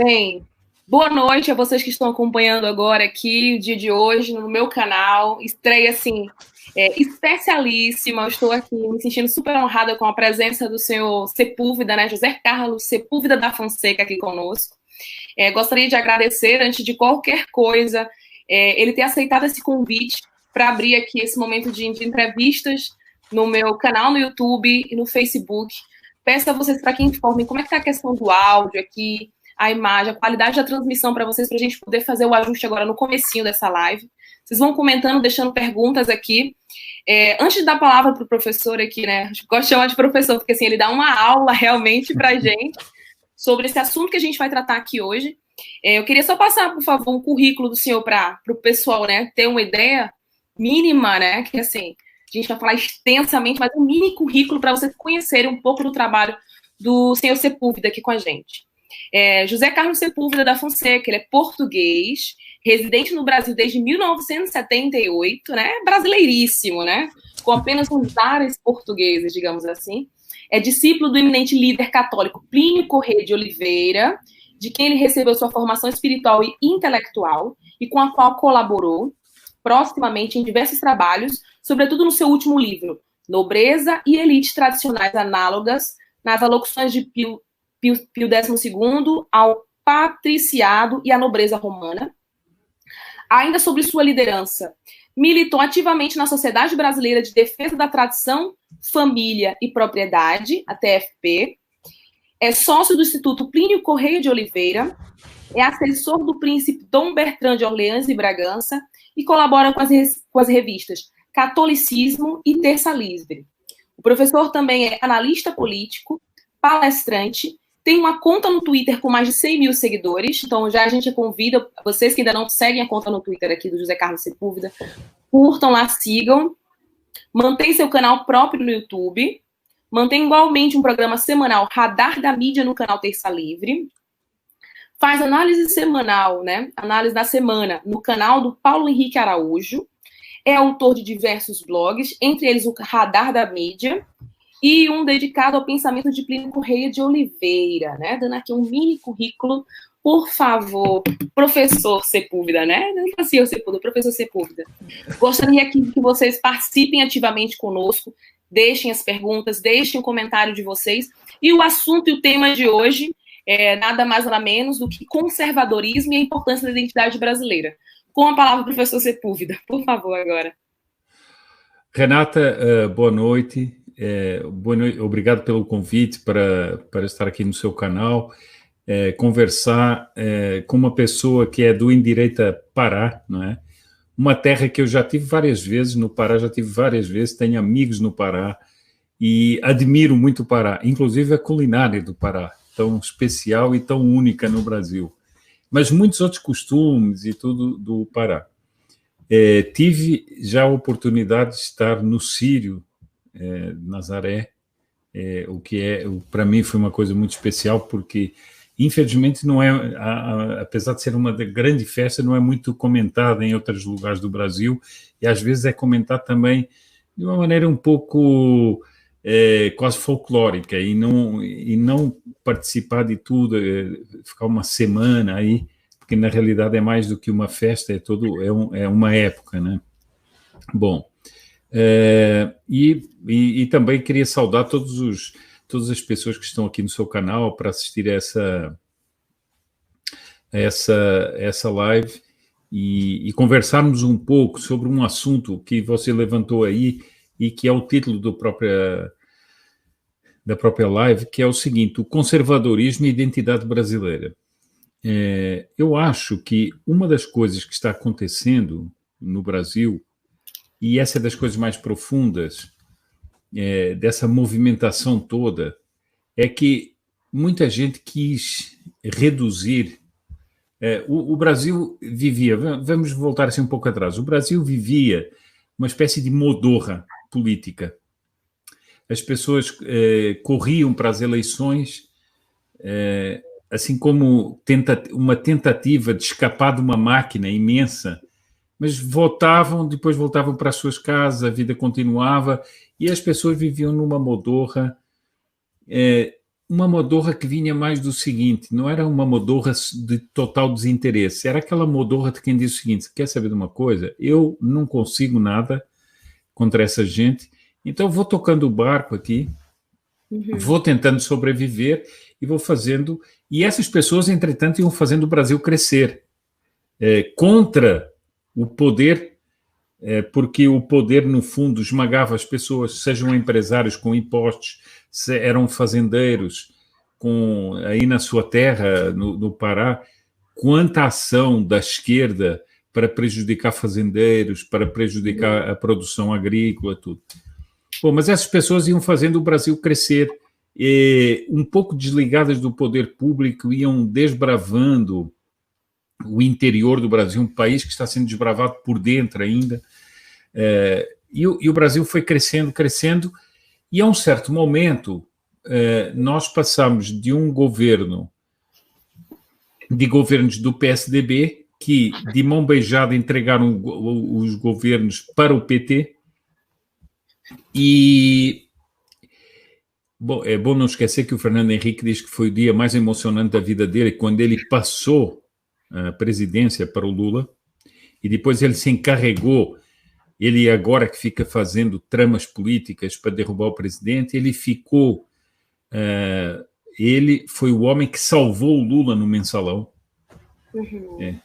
Bem, boa noite a vocês que estão acompanhando agora aqui o dia de hoje no meu canal. Estreia, assim, especialíssima. Eu estou aqui me sentindo super honrada com a presença do senhor Sepúlveda, né? José Carlos Sepúlveda da Fonseca aqui conosco. Gostaria de agradecer, antes de qualquer coisa, ele ter aceitado esse convite para abrir aqui esse momento de entrevistas no meu canal no YouTube e no Facebook. Peço a vocês para que informem como é que está a questão do áudio aqui, a imagem, a qualidade da transmissão para vocês, para a gente poder fazer o ajuste agora no comecinho dessa live. Vocês vão comentando, deixando perguntas aqui. Antes de dar a palavra para o professor aqui, né? Gosto de chamar de professor, porque assim, ele dá uma aula realmente para a gente sobre esse assunto que a gente vai tratar aqui hoje. Eu queria só passar, por favor, um currículo do senhor para o pessoal, né, ter uma ideia mínima, né, que assim, a gente vai falar extensamente, mas um mini currículo para vocês conhecerem um pouco do trabalho do senhor Sepúlveda aqui com a gente. José Carlos Sepúlveda da Fonseca, ele é português, residente no Brasil desde 1978, né, brasileiríssimo, né, com apenas uns ares portugueses, digamos assim. É discípulo do eminente líder católico Plínio Corrêa de Oliveira, de quem ele recebeu sua formação espiritual e intelectual, e com a qual colaborou proximamente em diversos trabalhos, sobretudo no seu último livro, Nobreza e Elite Tradicionais Análogas, nas alocuções de Pio XII ao patriciado e à nobreza romana. Ainda sobre sua liderança, militou ativamente na Sociedade Brasileira de Defesa da Tradição, Família e Propriedade, a TFP, é sócio do Instituto Plínio Corrêa de Oliveira, é assessor do príncipe Dom Bertrand de Orleans e Bragança e colabora com as revistas Catolicismo e Terça Livre. O professor também é analista político, palestrante, tem uma conta no Twitter com mais de 100 mil seguidores, então já a gente convida vocês que ainda não seguem a conta no Twitter aqui do José Carlos Sepúlveda, curtam lá, sigam, mantém seu canal próprio no YouTube, mantém igualmente um programa semanal Radar da Mídia no canal Terça Livre, faz análise semanal, né, análise da semana, no canal do Paulo Henrique Araújo, é autor de diversos blogs, entre eles o Radar da Mídia, e um dedicado ao pensamento de Plínio Corrêa de Oliveira, né, dando aqui um mini currículo. Por favor, professor Sepúlveda, né? Não é assim, Sepúlveda, professor Sepúlveda. Gostaria que vocês participem ativamente conosco, deixem as perguntas, deixem o comentário de vocês. E o assunto e o tema de hoje é nada mais nada menos do que conservadorismo e a importância da identidade brasileira. Com a palavra, professor Sepúlveda, por favor, agora. Renata, boa noite. Obrigado pelo convite para estar aqui no seu canal, conversar com uma pessoa que é do Indireita Pará, não é? Uma terra que eu já tive várias vezes, no Pará já tive várias vezes, tenho amigos no Pará e admiro muito o Pará, inclusive a culinária do Pará, tão especial e tão única no Brasil, mas muitos outros costumes e tudo do Pará. Tive já a oportunidade de estar no Círio, Nazaré, o que para mim foi uma coisa muito especial, porque infelizmente não é, apesar de ser uma grande festa, não é muito comentada em outros lugares do Brasil, e às vezes é comentado também de uma maneira um pouco quase folclórica, e não participar de tudo, ficar uma semana aí, porque na realidade é mais do que uma festa, é uma época, né? Bom, e também queria saudar todas as pessoas que estão aqui no seu canal para assistir a essa live e conversarmos um pouco sobre um assunto que você levantou aí e que é o título da própria live, que é o seguinte: o conservadorismo e a identidade brasileira. Eu acho que uma das coisas que está acontecendo no Brasil, e essa é das coisas mais profundas dessa movimentação toda, é que muita gente quis reduzir. O Brasil vivia, vamos voltar assim um pouco atrás, o Brasil vivia uma espécie de modorra política. As pessoas corriam para as eleições assim como uma tentativa de escapar de uma máquina imensa, mas depois voltavam para as suas casas, a vida continuava, e as pessoas viviam numa modorra uma modorra que vinha mais do seguinte, não era uma modorra de total desinteresse, era aquela modorra de quem diz o seguinte: quer saber de uma coisa? Eu não consigo nada contra essa gente, então vou tocando o barco aqui, vou tentando sobreviver e vou fazendo... E essas pessoas, entretanto, iam fazendo o Brasil crescer contra o poder, porque o poder, no fundo, esmagava as pessoas, sejam empresários com impostos, eram fazendeiros aí na sua terra, no Pará. Quanta ação da esquerda para prejudicar fazendeiros, para prejudicar a produção agrícola, tudo. Bom, mas essas pessoas iam fazendo o Brasil crescer, um pouco desligadas do poder público, iam desbravando o interior do Brasil, um país que está sendo desbravado por dentro ainda, e o Brasil foi crescendo, crescendo, e a um certo momento nós passamos de um governos do PSDB, que de mão beijada entregaram os governos para o PT, e bom, é bom não esquecer que o Fernando Henrique diz que foi o dia mais emocionante da vida dele quando ele passou a presidência para o Lula, e depois ele se encarregou, ele agora que fica fazendo tramas políticas para derrubar o presidente, ele foi o homem que salvou o Lula no Mensalão,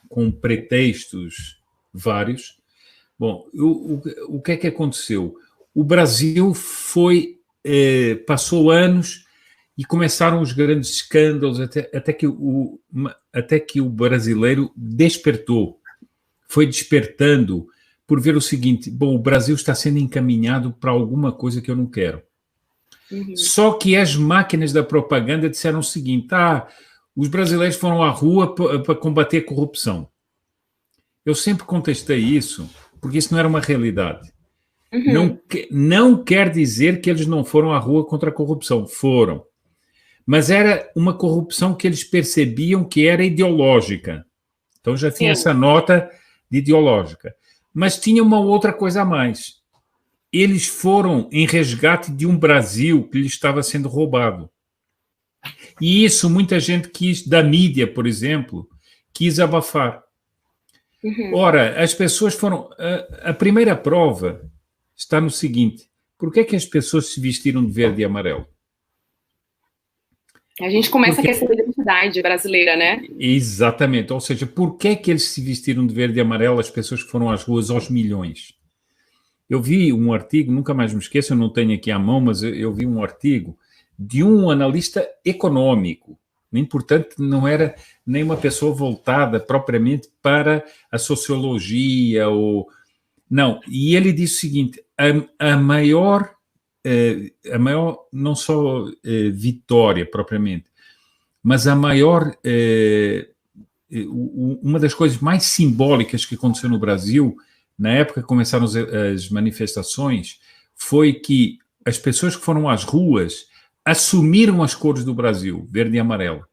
com pretextos vários. Bom, o que é que aconteceu? O Brasil passou anos e começaram os grandes escândalos até que o brasileiro despertou, foi despertando por ver o seguinte: bom, o Brasil está sendo encaminhado para alguma coisa que eu não quero. Só que as máquinas da propaganda disseram o seguinte: os brasileiros foram à rua para combater a corrupção. Eu sempre contestei isso, porque isso não era uma realidade. Não quer dizer que eles não foram à rua contra a corrupção. Foram. Mas era uma corrupção que eles percebiam que era ideológica. Então já tinha essa nota de ideológica. Mas tinha uma outra coisa a mais. Eles foram em resgate de um Brasil que lhe estava sendo roubado. E isso muita gente da mídia, por exemplo, quis abafar. Ora, as pessoas foram... A primeira prova está no seguinte: por que é que as pessoas se vestiram de verde e amarelo? A gente começa a questão da identidade brasileira, né? Exatamente. Ou seja, por que é que eles se vestiram de verde e amarelo, as pessoas que foram às ruas aos milhões? Eu vi um artigo, nunca mais me esqueço, eu não tenho aqui à mão, mas eu vi um artigo de um analista econômico. Portanto, não era nem uma pessoa voltada propriamente para a sociologia ou... Não, e ele disse o seguinte: a maior, não só vitória propriamente, mas a maior, uma das coisas mais simbólicas que aconteceu no Brasil, na época que começaram as manifestações, foi que as pessoas que foram às ruas assumiram as cores do Brasil, verde e amarelo,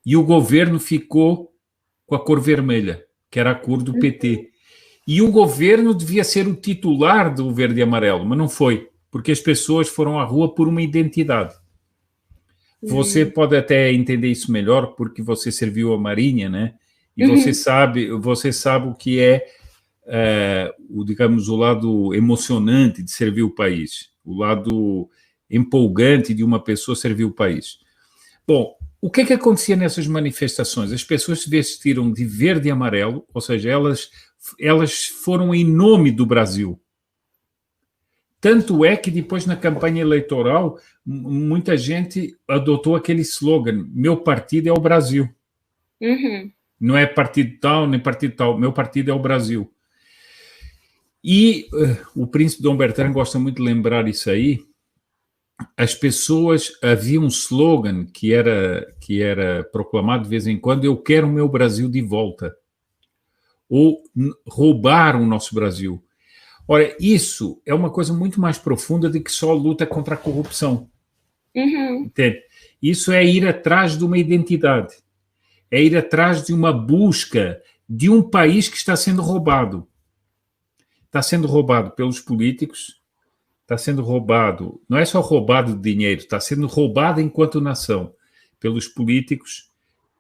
e o governo ficou com a cor vermelha, que era a cor do PT. E o governo devia ser o titular do verde e amarelo, mas não foi, porque as pessoas foram à rua por uma identidade. Você pode até entender isso melhor, porque você serviu a Marinha, né? E você sabe o que é, digamos, o lado emocionante de servir o país, o lado empolgante de uma pessoa servir o país. Bom, o que é que acontecia nessas manifestações? As pessoas se vestiram de verde e amarelo, ou seja, elas foram em nome do Brasil. Tanto é que depois, na campanha eleitoral, muita gente adotou aquele slogan: meu partido é o Brasil. Não é partido tal, nem partido tal, meu partido é o Brasil. E o príncipe Dom Bertrand gosta muito de lembrar isso aí. As pessoas, havia um slogan que era proclamado de vez em quando: eu quero o meu Brasil de volta. Ou roubar o nosso Brasil. Ora, isso é uma coisa muito mais profunda do que só a luta contra a corrupção. Entende? Isso é ir atrás de uma identidade. É ir atrás de uma busca de um país que está sendo roubado. Está sendo roubado pelos políticos, está sendo roubado, não é só roubado de dinheiro, está sendo roubado enquanto nação, pelos políticos,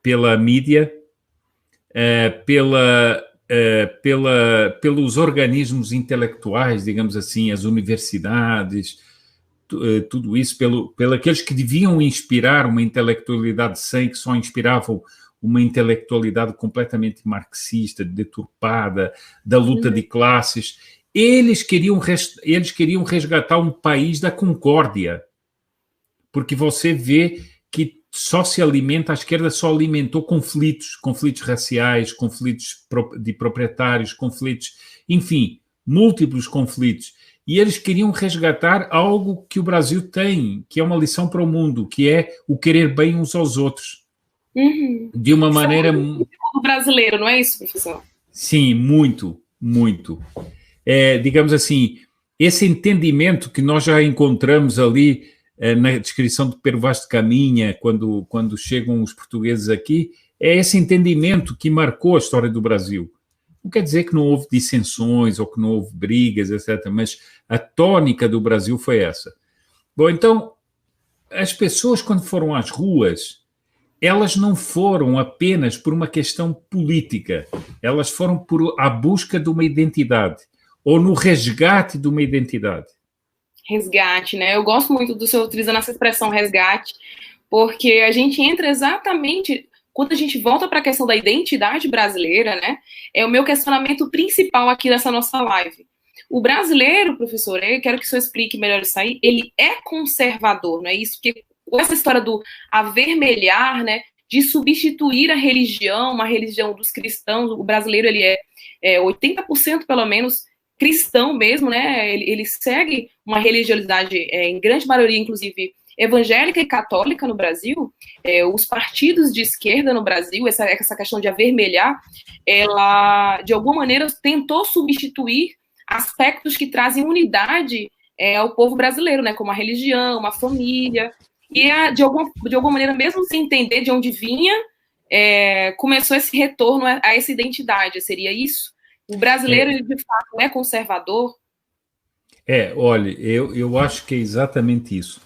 pela mídia, pelos organismos intelectuais, digamos assim, as universidades, tudo isso, pelo aqueles que deviam inspirar uma intelectualidade sem, que só inspiravam uma intelectualidade completamente marxista, deturpada, da luta de classes. Eles queriam resgatar um país da concórdia, porque você vê que só se alimenta, a esquerda só alimentou conflitos raciais, conflitos de proprietários, conflitos, enfim, múltiplos conflitos. E eles queriam resgatar algo que o Brasil tem, que é uma lição para o mundo, que é o querer bem uns aos outros. De uma maneira... do brasileiro, não é isso, professor? Sim, muito, muito. Digamos assim, esse entendimento que nós já encontramos ali na descrição de Pero Vaz de Caminha, quando chegam os portugueses aqui, é esse entendimento que marcou a história do Brasil. Não quer dizer que não houve dissensões ou que não houve brigas, etc., mas a tônica do Brasil foi essa. Bom, então, as pessoas, quando foram às ruas, elas não foram apenas por uma questão política, elas foram à busca de uma identidade, ou no resgate de uma identidade. Resgate, né? Eu gosto muito do senhor utilizando essa expressão resgate, porque a gente entra exatamente... Quando a gente volta para a questão da identidade brasileira, né, é o meu questionamento principal aqui nessa nossa live. O brasileiro, professor, eu quero que o senhor explique melhor isso aí, ele é conservador, não é isso? Porque essa história do avermelhar, né, de substituir a religião dos cristãos, o brasileiro ele é 80% pelo menos cristão mesmo, né, ele segue uma religiosidade em grande maioria, inclusive, evangélica e católica no Brasil. Os partidos de esquerda no Brasil, essa questão de avermelhar, ela, de alguma maneira, tentou substituir aspectos que trazem unidade ao povo brasileiro, né, como a religião, a família, e de alguma maneira, mesmo sem entender de onde vinha, começou esse retorno a essa identidade, seria isso? O brasileiro, ele, de fato, é conservador? Olha, eu acho que é exatamente isso.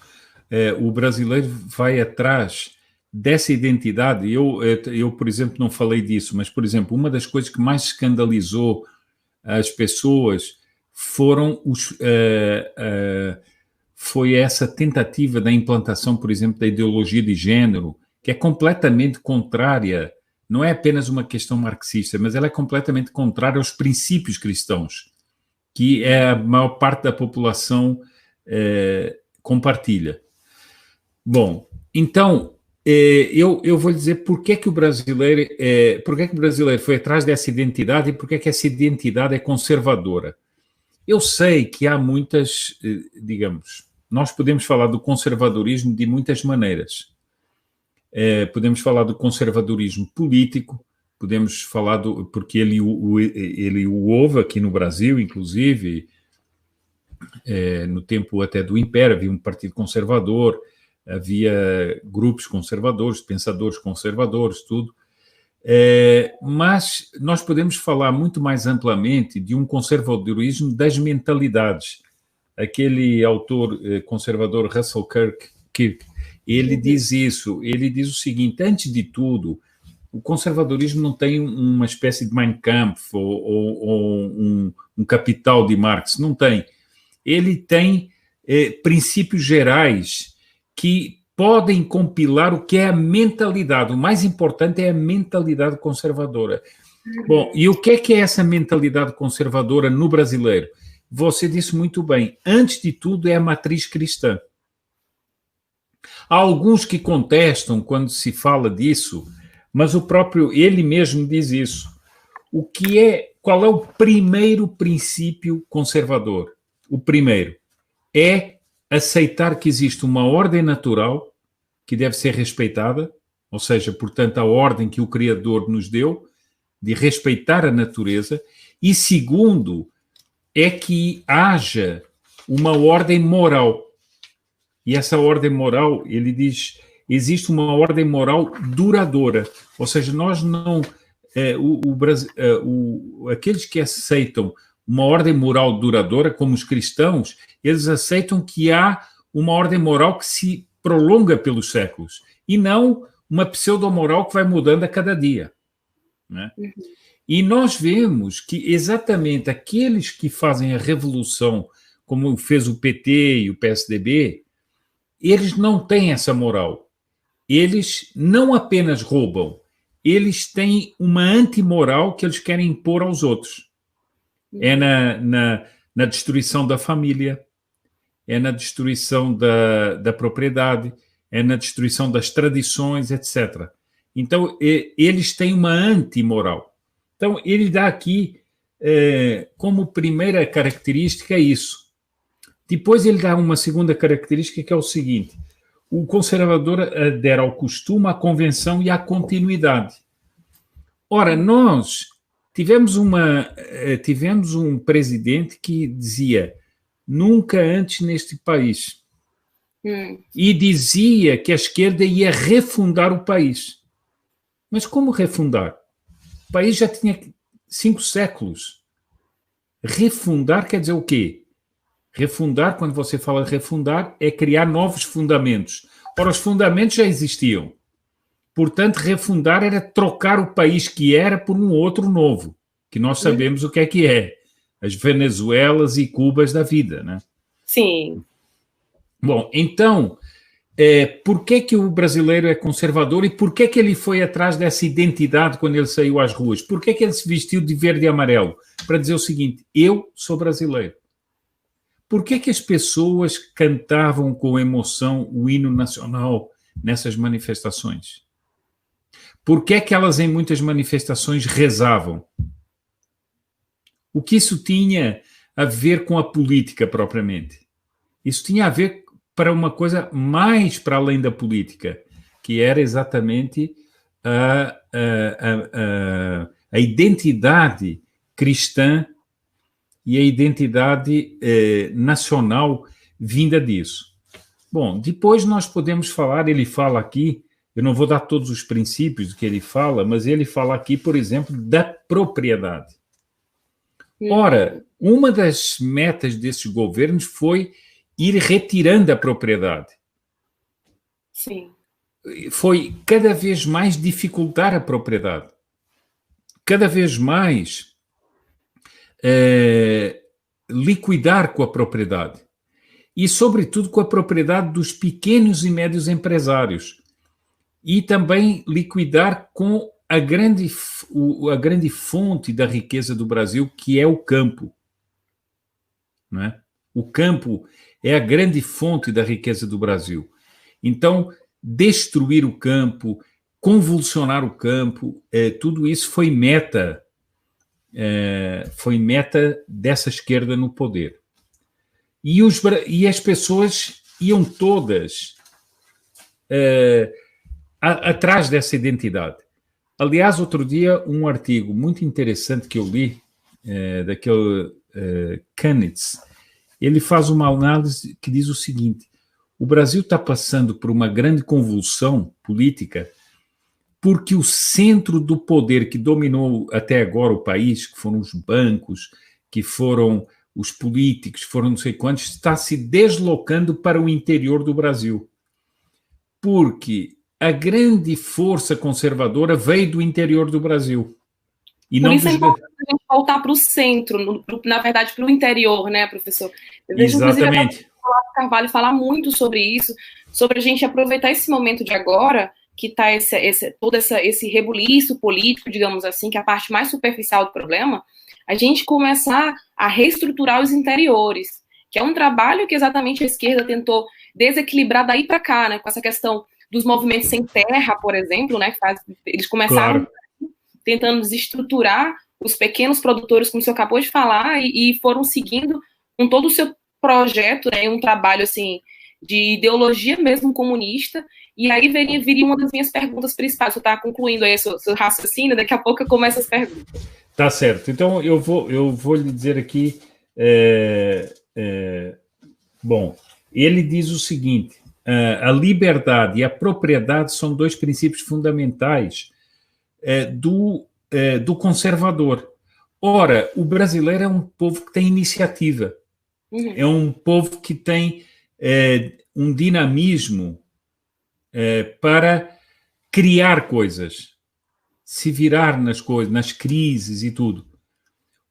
O brasileiro vai atrás dessa identidade. Eu, por exemplo, não falei disso, mas, por exemplo, uma das coisas que mais escandalizou as pessoas foi essa tentativa da implantação, por exemplo, da ideologia de género, que é completamente contrária, não é apenas uma questão marxista, mas ela é completamente contrária aos princípios cristãos, que a maior parte da população compartilha. Bom, então, eu vou dizer por que o brasileiro foi atrás dessa identidade e por que essa identidade é conservadora. Eu sei que há muitas, digamos, nós podemos falar do conservadorismo de muitas maneiras. Podemos falar do conservadorismo político, podemos falar porque ele o houve aqui no Brasil, inclusive, no tempo até do Império, havia um partido conservador, havia grupos conservadores, pensadores conservadores, tudo. Mas nós podemos falar muito mais amplamente de um conservadorismo das mentalidades. Aquele autor conservador Russell Kirk, ele diz isso, ele diz o seguinte: antes de tudo, o conservadorismo não tem uma espécie de Mein Kampf ou um Capital de Marx, não tem. Ele tem princípios gerais que podem compilar o que é a mentalidade. O mais importante é a mentalidade conservadora. Bom, e o que é essa mentalidade conservadora no brasileiro? Você disse muito bem, antes de tudo é a matriz cristã. Há alguns que contestam quando se fala disso, mas ele mesmo diz isso. Qual é o primeiro princípio conservador? O primeiro é aceitar que existe uma ordem natural que deve ser respeitada, ou seja, portanto, a ordem que o Criador nos deu, de respeitar a natureza, e segundo, é que haja uma ordem moral. E essa ordem moral, ele diz, existe uma ordem moral duradoura, ou seja, nós não... aqueles que aceitam uma ordem moral duradoura, como os cristãos, eles aceitam que há uma ordem moral que se prolonga pelos séculos, e não uma pseudo-moral que vai mudando a cada dia, né? E nós vemos que exatamente aqueles que fazem a revolução, como fez o PT e o PSDB, eles não têm essa moral. Eles não apenas roubam, eles têm uma antimoral que eles querem impor aos outros. É na destruição da família, é na destruição da propriedade, é na destruição das tradições, etc. Então, eles têm uma antimoral. Então, ele dá aqui como primeira característica isso. Depois ele dá uma segunda característica que é o seguinte: o conservador adere ao costume, à convenção e à continuidade. Ora, nós tivemos um presidente que dizia nunca antes neste país. E dizia que a esquerda ia refundar o país. Mas como refundar? O país já tinha 5 séculos. Refundar quer dizer o quê? Refundar, quando você fala de refundar, é criar novos fundamentos. Ora, os fundamentos já existiam. Portanto, refundar era trocar o país que era por um outro novo, que nós sabemos o que é. As Venezuelas e Cubas da vida, né? Sim. Bom, então, por que o brasileiro é conservador e por que ele foi atrás dessa identidade quando ele saiu às ruas? Por que ele se vestiu de verde e amarelo? Para dizer o seguinte: eu sou brasileiro. Por que as pessoas cantavam com emoção o hino nacional nessas manifestações? Por que elas, em muitas manifestações, rezavam? O que isso tinha a ver com a política propriamente? Isso tinha a ver para uma coisa mais para além da política, que era exatamente a identidade cristã e a identidade nacional vinda disso. Bom, depois nós podemos falar, ele fala aqui, eu não vou dar todos os princípios do que ele fala, mas ele fala aqui, por exemplo, da propriedade. Ora, uma das metas desses governos foi ir retirando a propriedade. Sim. Foi cada vez mais dificultar a propriedade. Cada vez mais liquidar com a propriedade. E, sobretudo, com a propriedade dos pequenos e médios empresários. E também liquidar com a grande fonte da riqueza do Brasil, que é o campo. Não é? O campo é a grande fonte da riqueza do Brasil. Então, destruir o campo, convulsionar o campo, tudo isso foi meta dessa esquerda no poder. E as pessoas iam todas atrás dessa identidade. Aliás, outro dia, um artigo muito interessante que eu li, daquele Kanitz, ele faz uma análise que diz o seguinte: o Brasil está passando por uma grande convulsão política porque o centro do poder que dominou até agora o país, que foram os bancos, que foram os políticos, foram não sei quantos, está se deslocando para o interior do Brasil. Porque a grande força conservadora veio do interior do Brasil. E por isso é importante a gente voltar para o centro, na verdade, para o interior, né, professor? Eu vejo, exatamente. Inclusive, a Carvalho falar muito sobre isso, sobre a gente aproveitar esse momento de agora, que está todo esse rebuliço político, digamos assim, que é a parte mais superficial do problema, a gente começar a reestruturar os interiores, que é um trabalho que exatamente a esquerda tentou desequilibrar daí para cá, né, com essa questão dos movimentos sem terra, por exemplo, né, eles começaram tentando desestruturar os pequenos produtores, como o senhor acabou de falar, e foram seguindo com todo o seu projeto, né, um trabalho assim de ideologia mesmo comunista. E aí viria uma das minhas perguntas principais. Você está concluindo aí seu raciocínio, daqui a pouco eu começo as perguntas. Tá certo. Então, eu vou lhe dizer aqui... bom, ele diz o seguinte: a liberdade e a propriedade são dois princípios fundamentais do conservador. Ora, o brasileiro é um povo que tem iniciativa, é um povo que tem um dinamismo para criar coisas, se virar nas coisas, nas crises e tudo.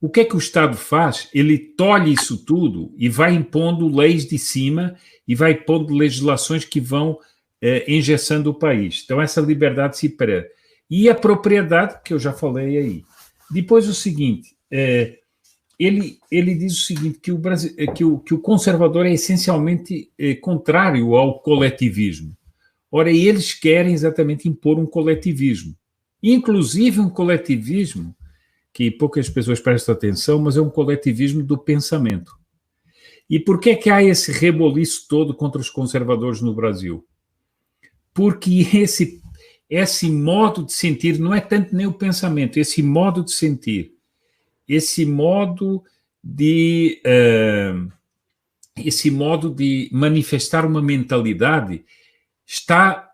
O que é que o Estado faz? Ele tolhe isso tudo e vai impondo leis de cima e vai pondo legislações que vão engessando o país. Então, essa liberdade se perde. E a propriedade, que eu já falei aí. Depois, o seguinte, ele diz o seguinte, que o conservador é essencialmente contrário ao coletivismo. Ora, eles querem exatamente impor um coletivismo. Inclusive um coletivismo que poucas pessoas prestam atenção, mas é um coletivismo do pensamento. E por que é que há esse reboliço todo contra os conservadores no Brasil? Porque esse modo de sentir não é tanto nem o pensamento, esse modo de sentir, esse modo de manifestar uma mentalidade está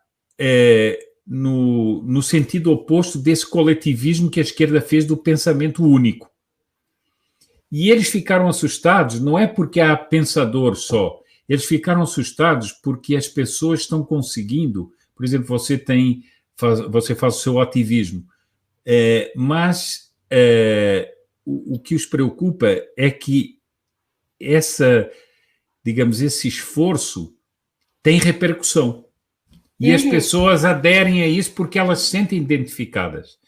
no sentido oposto desse coletivismo que a esquerda fez do pensamento único. E eles ficaram assustados, não é porque há pensador só, eles ficaram assustados porque as pessoas estão conseguindo, por exemplo, você faz o seu ativismo, mas o que os preocupa é que esse esforço tem repercussão. E as pessoas aderem a isso porque elas se sentem identificadas.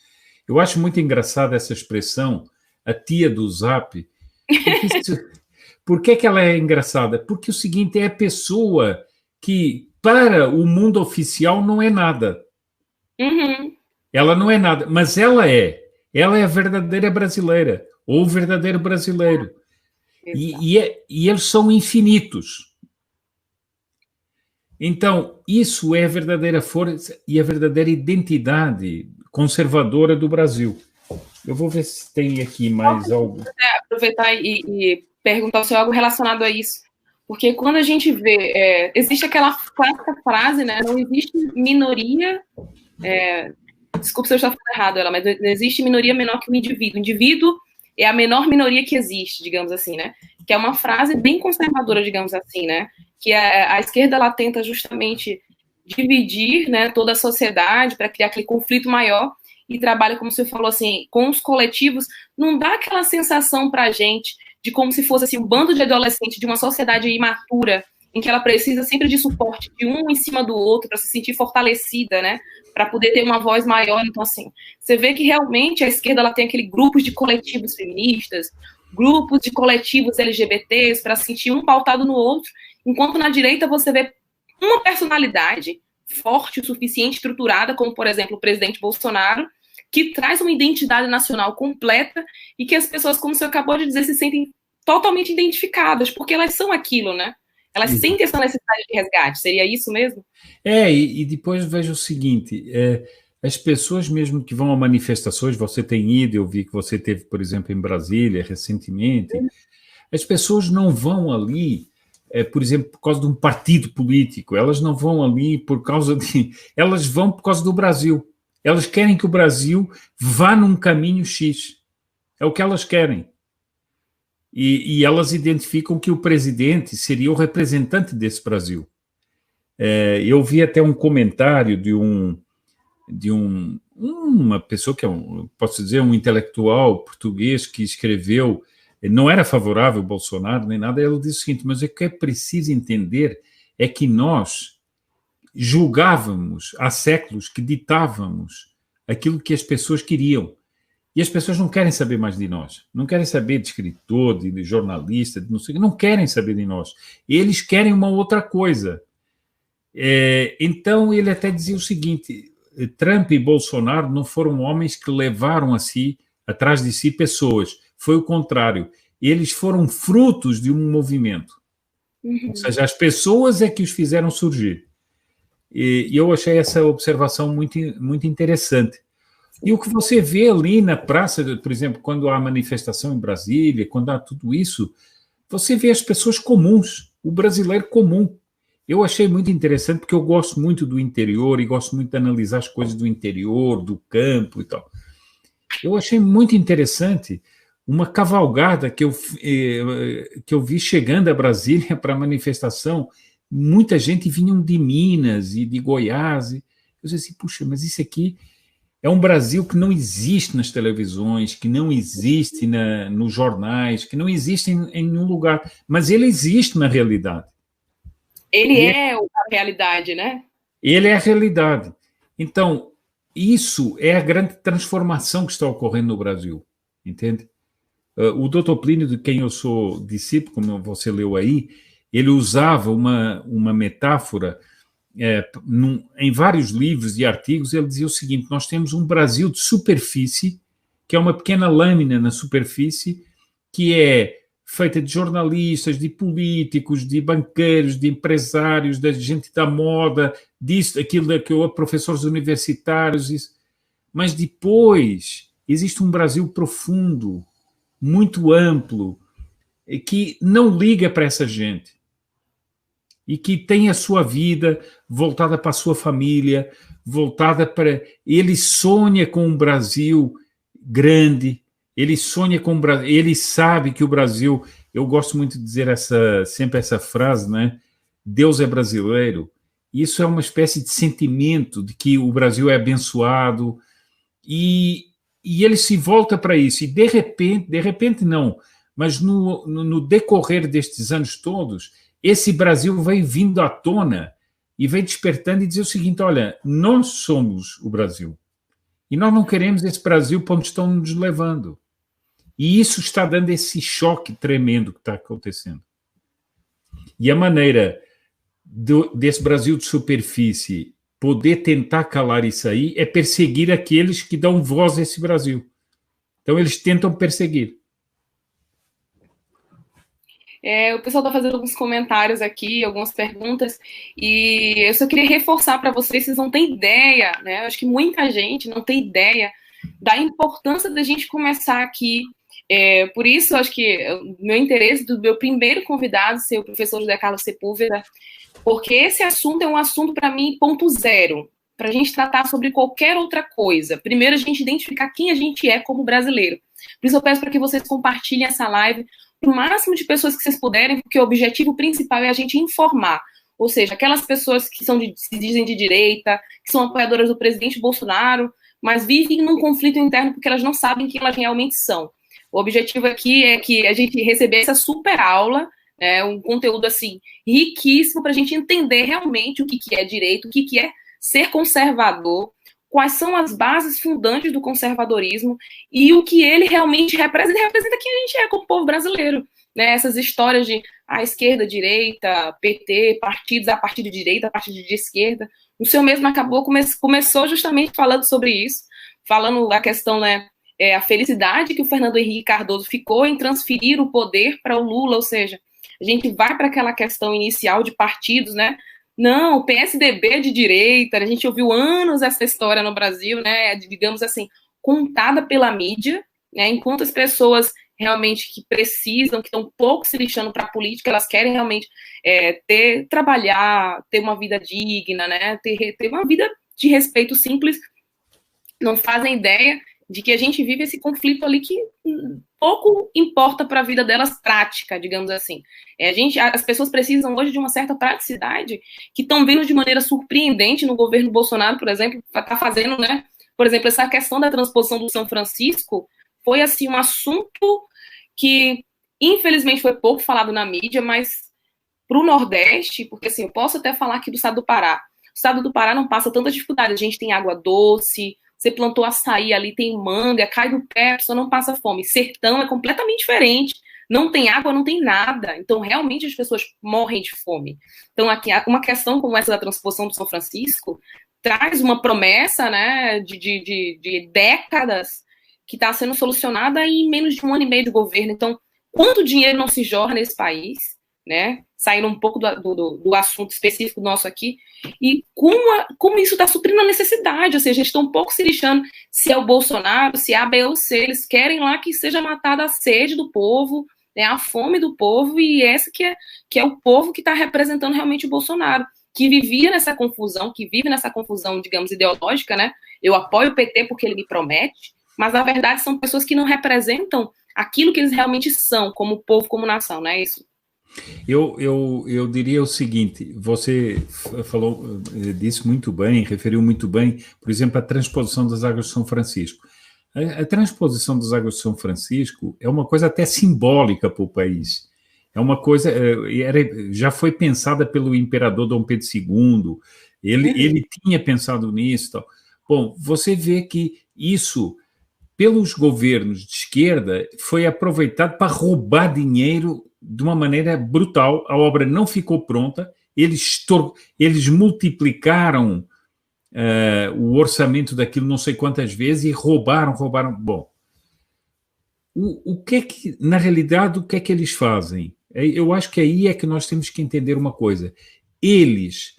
Eu acho muito engraçada essa expressão, a tia do Zap. Por que ela é engraçada? Porque o seguinte, é a pessoa que, para o mundo oficial, não é nada. Ela não é nada, mas ela é. Ela é a verdadeira brasileira, ou o verdadeiro brasileiro. E eles são infinitos. Então, isso é a verdadeira força e a verdadeira identidade conservadora do Brasil. Eu vou ver se tem aqui mais algo. Aproveitar e perguntar ao senhor algo relacionado a isso. Porque quando a gente vê... existe aquela clássica frase, né? Não existe minoria... desculpe se eu estou falando errado, mas não existe minoria menor que o indivíduo. O indivíduo é a menor minoria que existe, digamos assim, né? Que é uma frase bem conservadora, digamos assim, né? Que a esquerda ela tenta justamente dividir, né, toda a sociedade para criar aquele conflito maior e trabalha, como você falou, assim, com os coletivos. Não dá aquela sensação para a gente de como se fosse assim, um bando de adolescentes de uma sociedade imatura em que ela precisa sempre de suporte de um em cima do outro para se sentir fortalecida, né? Para poder ter uma voz maior. Então, assim, você vê que realmente a esquerda ela tem aquele grupos de coletivos feministas, grupos de coletivos LGBTs para se sentir um pautado no outro, enquanto na direita você vê uma personalidade forte o suficiente, estruturada, como, por exemplo, o presidente Bolsonaro, que traz uma identidade nacional completa e que as pessoas, como você acabou de dizer, se sentem totalmente identificadas, porque elas são aquilo, né? Elas sentem essa necessidade de resgate. Seria isso mesmo? E depois vejo o seguinte, as pessoas mesmo que vão a manifestações, você tem ido, eu vi que você teve, por exemplo, em Brasília recentemente, as pessoas não vão ali, por exemplo, por causa de um partido político, elas não vão ali por causa de... Elas vão por causa do Brasil. Elas querem que o Brasil vá num caminho X. É o que elas querem. E elas identificam que o presidente seria o representante desse Brasil. Eu vi até um comentário de uma pessoa que posso dizer, um intelectual português que escreveu, não era favorável ao Bolsonaro nem nada, ele disse o seguinte, mas o que é preciso entender é que nós julgávamos há séculos que ditávamos aquilo que as pessoas queriam. E as pessoas não querem saber mais de nós. Não querem saber de escritor, de jornalista, de não querem saber de nós. Eles querem uma outra coisa. Então, ele até dizia o seguinte, Trump e Bolsonaro não foram homens que levaram atrás de si pessoas. Foi o contrário. Eles foram frutos de um movimento. Ou seja, as pessoas é que os fizeram surgir. E eu achei essa observação muito, muito interessante. E o que você vê ali na praça, por exemplo, quando há manifestação em Brasília, quando há tudo isso, você vê as pessoas comuns, o brasileiro comum. Eu achei muito interessante porque eu gosto muito do interior e gosto muito de analisar as coisas do interior, do campo e tal. Eu achei muito interessante uma cavalgada que eu vi chegando a Brasília para a manifestação, muita gente vinha de Minas e de Goiás. Eu disse assim, puxa, mas isso aqui é um Brasil que não existe nas televisões, que não existe nos jornais, que não existe em nenhum lugar, mas ele existe na realidade. Ele é a realidade, né? Ele é a realidade. Então, isso é a grande transformação que está ocorrendo no Brasil, entende? O Dr. Plínio, de quem eu sou discípulo, como você leu aí, ele usava uma metáfora em vários livros e artigos. Ele dizia o seguinte: nós temos um Brasil de superfície, que é uma pequena lâmina na superfície, que é feita de jornalistas, de políticos, de banqueiros, de empresários, da gente da moda, disso, aquilo, daquilo, professores universitários. Isso. Mas depois existe um Brasil profundo, muito amplo, que não liga para essa gente e que tem a sua vida voltada para a sua família, voltada para... Ele sonha com um Brasil grande, ele sonha com um Brasil, ele sabe que o Brasil... Eu gosto muito de dizer sempre essa frase, né? Deus é brasileiro. Isso é uma espécie de sentimento de que o Brasil é abençoado e ele se volta para isso. E de repente não, mas no decorrer destes anos todos, esse Brasil vem vindo à tona e vem despertando e dizer o seguinte: olha, nós somos o Brasil e nós não queremos esse Brasil para onde estão nos levando. E isso está dando esse choque tremendo que está acontecendo. E a maneira desse Brasil de superfície poder tentar calar isso aí é perseguir aqueles que dão voz a esse Brasil. Então eles tentam perseguir. O pessoal está fazendo alguns comentários aqui, algumas perguntas, e eu só queria reforçar para vocês não têm ideia, né? Eu acho que muita gente não tem ideia da importância da gente começar aqui. Por isso, eu acho que o meu interesse do meu primeiro convidado ser o professor José Carlos Sepúlveda, porque esse assunto é um assunto, para mim, ponto zero, para a gente tratar sobre qualquer outra coisa. Primeiro, a gente identificar quem a gente é como brasileiro. Por isso, eu peço para que vocês compartilhem essa live para o máximo de pessoas que vocês puderem, porque o objetivo principal é a gente informar. Ou seja, aquelas pessoas que se dizem de direita, que são apoiadoras do presidente Bolsonaro, mas vivem num conflito interno porque elas não sabem quem elas realmente são. O objetivo aqui é que a gente receber essa super aula, um conteúdo assim riquíssimo para a gente entender realmente o que é direito, o que é ser conservador, quais são as bases fundantes do conservadorismo e o que ele realmente representa. Ele representa quem a gente é como povo brasileiro. Né? Essas histórias de esquerda, direita, PT, partidos a partir de direita, a partir de esquerda. O senhor mesmo começou justamente falando sobre isso, falando a questão, né, a felicidade que o Fernando Henrique Cardoso ficou em transferir o poder para o Lula, ou seja, a gente vai para aquela questão inicial de partidos, né? Não, o PSDB é de direita, a gente ouviu anos essa história no Brasil, né? Digamos assim, contada pela mídia, né? Enquanto as pessoas realmente que precisam, que estão um pouco se lixando para a política, elas querem realmente trabalhar, ter uma vida digna, né? Ter uma vida de respeito simples, não fazem ideia de que a gente vive esse conflito ali que pouco importa para a vida delas prática, digamos assim. As pessoas precisam hoje de uma certa praticidade que estão vendo de maneira surpreendente no governo Bolsonaro, por exemplo, está fazendo, né? Por exemplo, essa questão da transposição do São Francisco foi, assim, um assunto que, infelizmente, foi pouco falado na mídia, mas para o Nordeste, porque, assim, eu posso até falar aqui do estado do Pará. O estado do Pará não passa tanta dificuldade. A gente tem água doce, você plantou açaí ali, tem manga, cai do pé, a pessoa não passa fome. Sertão é completamente diferente. Não tem água, não tem nada. Então, realmente, as pessoas morrem de fome. Então, aqui, uma questão como essa da transposição do São Francisco traz uma promessa, né, de décadas que está sendo solucionada em menos de 1 ano e meio de governo. Então, quanto dinheiro não se jorra nesse país, né? Saindo um pouco do assunto específico nosso aqui, e como isso está suprindo a necessidade, ou seja, eles estão um pouco se lixando se é o Bolsonaro, se é a B ou C, eles querem lá que seja matada a sede do povo, né, a fome do povo, e essa que é o povo que está representando realmente o Bolsonaro, que vivia nessa confusão, que vive nessa confusão, digamos, ideológica, né? Eu apoio o PT porque ele me promete, mas na verdade são pessoas que não representam aquilo que eles realmente são, como povo, como nação, não é isso? Eu diria o seguinte: você falou, disse muito bem, referiu muito bem, por exemplo, a transposição das Águas de São Francisco. A transposição das Águas de São Francisco é uma coisa até simbólica para o país. É uma coisa, já foi pensada pelo imperador Dom Pedro II, ele tinha pensado nisso. Tal. Bom, você vê que isso, pelos governos de esquerda, foi aproveitado para roubar dinheiro de uma maneira brutal. A obra não ficou pronta, eles multiplicaram o orçamento daquilo não sei quantas vezes e roubaram. Bom, o que é que, na realidade, o que é que eles fazem? Eu acho que aí é que nós temos que entender uma coisa. Eles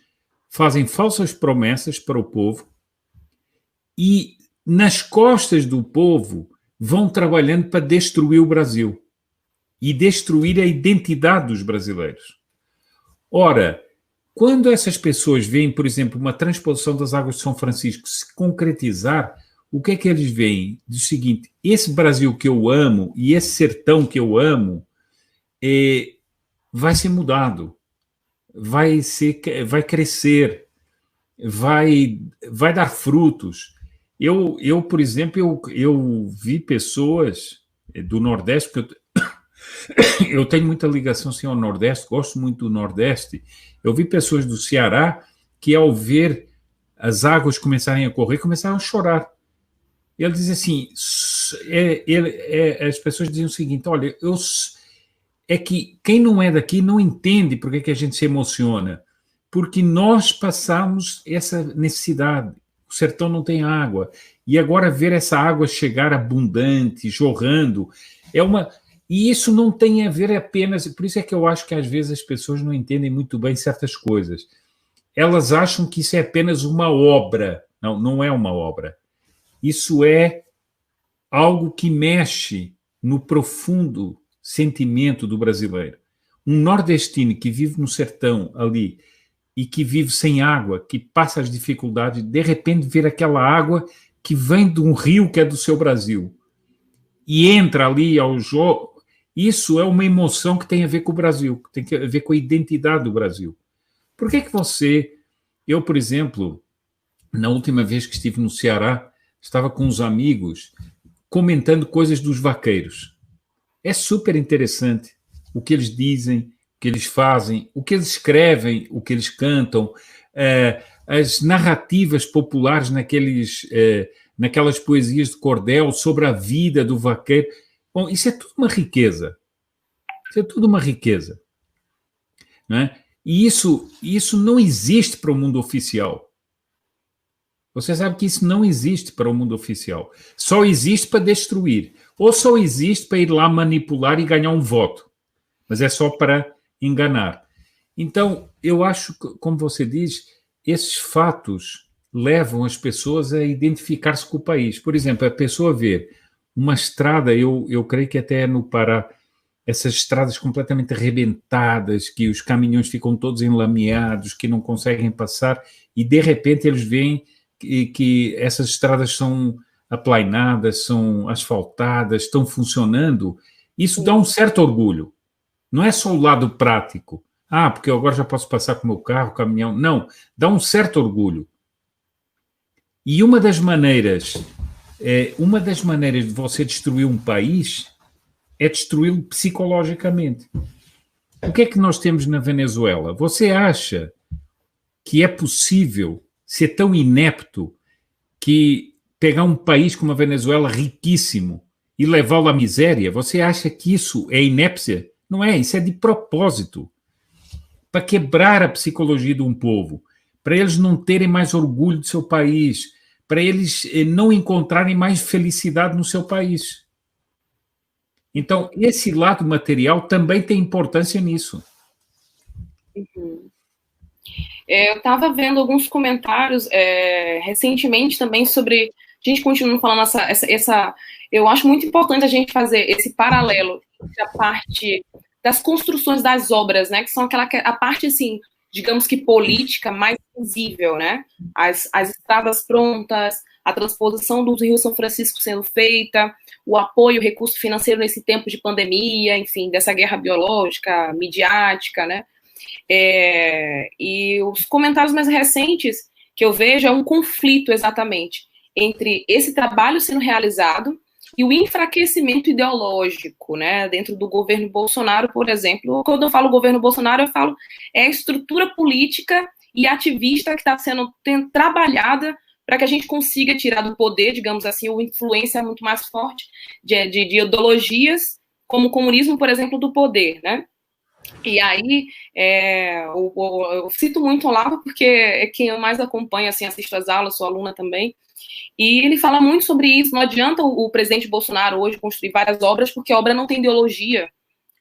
fazem falsas promessas para o povo e, nas costas do povo, vão trabalhando para destruir o Brasil e destruir a identidade dos brasileiros. Ora, quando essas pessoas veem, por exemplo, uma transposição das Águas de São Francisco se concretizar, o que é que eles veem? Diz o seguinte: esse Brasil que eu amo e esse sertão que eu amo vai ser mudado, vai crescer, vai dar frutos. Eu por exemplo, eu vi pessoas do Nordeste, porque eu tenho muita ligação assim, ao Nordeste, gosto muito do Nordeste. Eu vi pessoas do Ceará que, ao ver as águas começarem a correr, começaram a chorar. Ele diz assim, as pessoas diziam o seguinte: olha, é que quem não é daqui não entende porque que a gente se emociona, porque nós passamos essa necessidade. O sertão não tem água, e agora ver essa água chegar abundante, jorrando, e isso não tem a ver apenas... Por isso é que eu acho que às vezes as pessoas não entendem muito bem certas coisas. Elas acham que isso é apenas uma obra. Não, não é uma obra. Isso é algo que mexe no profundo sentimento do brasileiro. Um nordestino que vive no sertão ali e que vive sem água, que passa as dificuldades, de repente ver aquela água que vem de um rio que é do seu Brasil e entra ali ao jogo, isso é uma emoção que tem a ver com o Brasil, que tem a ver com a identidade do Brasil. Por que você... Eu, por exemplo, na última vez que estive no Ceará, estava com uns amigos comentando coisas dos vaqueiros. É super interessante o que eles dizem, o que eles fazem, o que eles escrevem, o que eles cantam, as narrativas populares naquelas poesias de cordel sobre a vida do vaqueiro. Bom, isso é tudo uma riqueza. Isso é tudo uma riqueza. Não é? E isso não existe para o mundo oficial. Você sabe que isso não existe para o mundo oficial. Só existe para destruir. Ou só existe para ir lá manipular e ganhar um voto. Mas é só para enganar. Então, eu acho que, como você diz, esses fatos levam as pessoas a identificar-se com o país. Por exemplo, a pessoa ver uma estrada, eu creio que até no Pará, essas estradas completamente arrebentadas, que os caminhões ficam todos enlameados, que não conseguem passar, e de repente eles veem que essas estradas são aplainadas, são asfaltadas, estão funcionando. Isso dá um certo orgulho. Não é só o lado prático. Porque eu agora já posso passar com o meu carro, caminhão. Não, dá um certo orgulho. E uma das maneiras de você destruir um país é destruí-lo psicologicamente. O que é que nós temos na Venezuela? Você acha que é possível ser tão inepto que pegar um país como a Venezuela, riquíssimo, e levá-lo à miséria? Você acha que isso é inépcia? Não é, isso é de propósito. Para quebrar a psicologia de um povo, para eles não terem mais orgulho do seu país, para eles não encontrarem mais felicidade no seu país. Então, esse lado material também tem importância nisso. Uhum. Eu estava vendo alguns comentários recentemente também sobre... A gente continua falando eu acho muito importante a gente fazer esse paralelo entre a parte das construções das obras, né? Que são a parte, assim, digamos que política mais visível, né? As estradas prontas, a transposição do Rio São Francisco sendo feita, o apoio, o recurso financeiro nesse tempo de pandemia, enfim, dessa guerra biológica, midiática, né? E os comentários mais recentes que eu vejo é um conflito exatamente entre esse trabalho sendo realizado e o enfraquecimento ideológico, né, dentro do governo Bolsonaro, por exemplo. Quando eu falo governo Bolsonaro, eu falo a estrutura política e ativista que está sendo trabalhada para que a gente consiga tirar do poder, digamos assim, uma influência muito mais forte de ideologias, como o comunismo, por exemplo, do poder, né? E aí, eu cito muito o Olavo, porque é quem eu mais acompanho, assim, assisto as aulas, sou aluna também, e ele fala muito sobre isso. Não adianta o presidente Bolsonaro hoje construir várias obras, porque a obra não tem ideologia.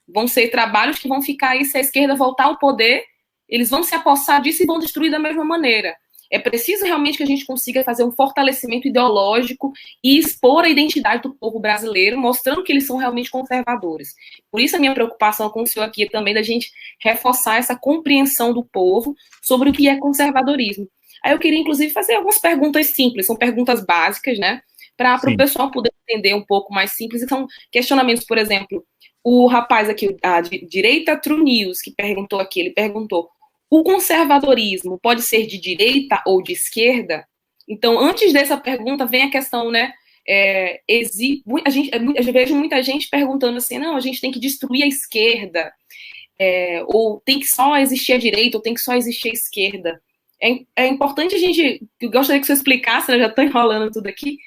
Vão ser trabalhos que vão ficar aí, se a esquerda voltar ao poder, eles vão se apossar disso e vão destruir da mesma maneira. É preciso realmente que a gente consiga fazer um fortalecimento ideológico e expor a identidade do povo brasileiro, mostrando que eles são realmente conservadores. Por isso a minha preocupação com o senhor aqui é também da gente reforçar essa compreensão do povo sobre o que é conservadorismo. Aí eu queria, inclusive, fazer algumas perguntas simples, são perguntas básicas, né? Para o pessoal poder entender um pouco mais simples. Então, questionamentos, por exemplo, o rapaz aqui, a Direita True News, que perguntou aqui, ele perguntou: o conservadorismo pode ser de direita ou de esquerda? Então, antes dessa pergunta, vem a questão, né? Eu vejo muita gente perguntando assim: não, a gente tem que destruir a esquerda, ou tem que só existir a direita, ou tem que só existir a esquerda. É importante a gente, eu gostaria que você explicasse, né, já estou enrolando tudo aqui,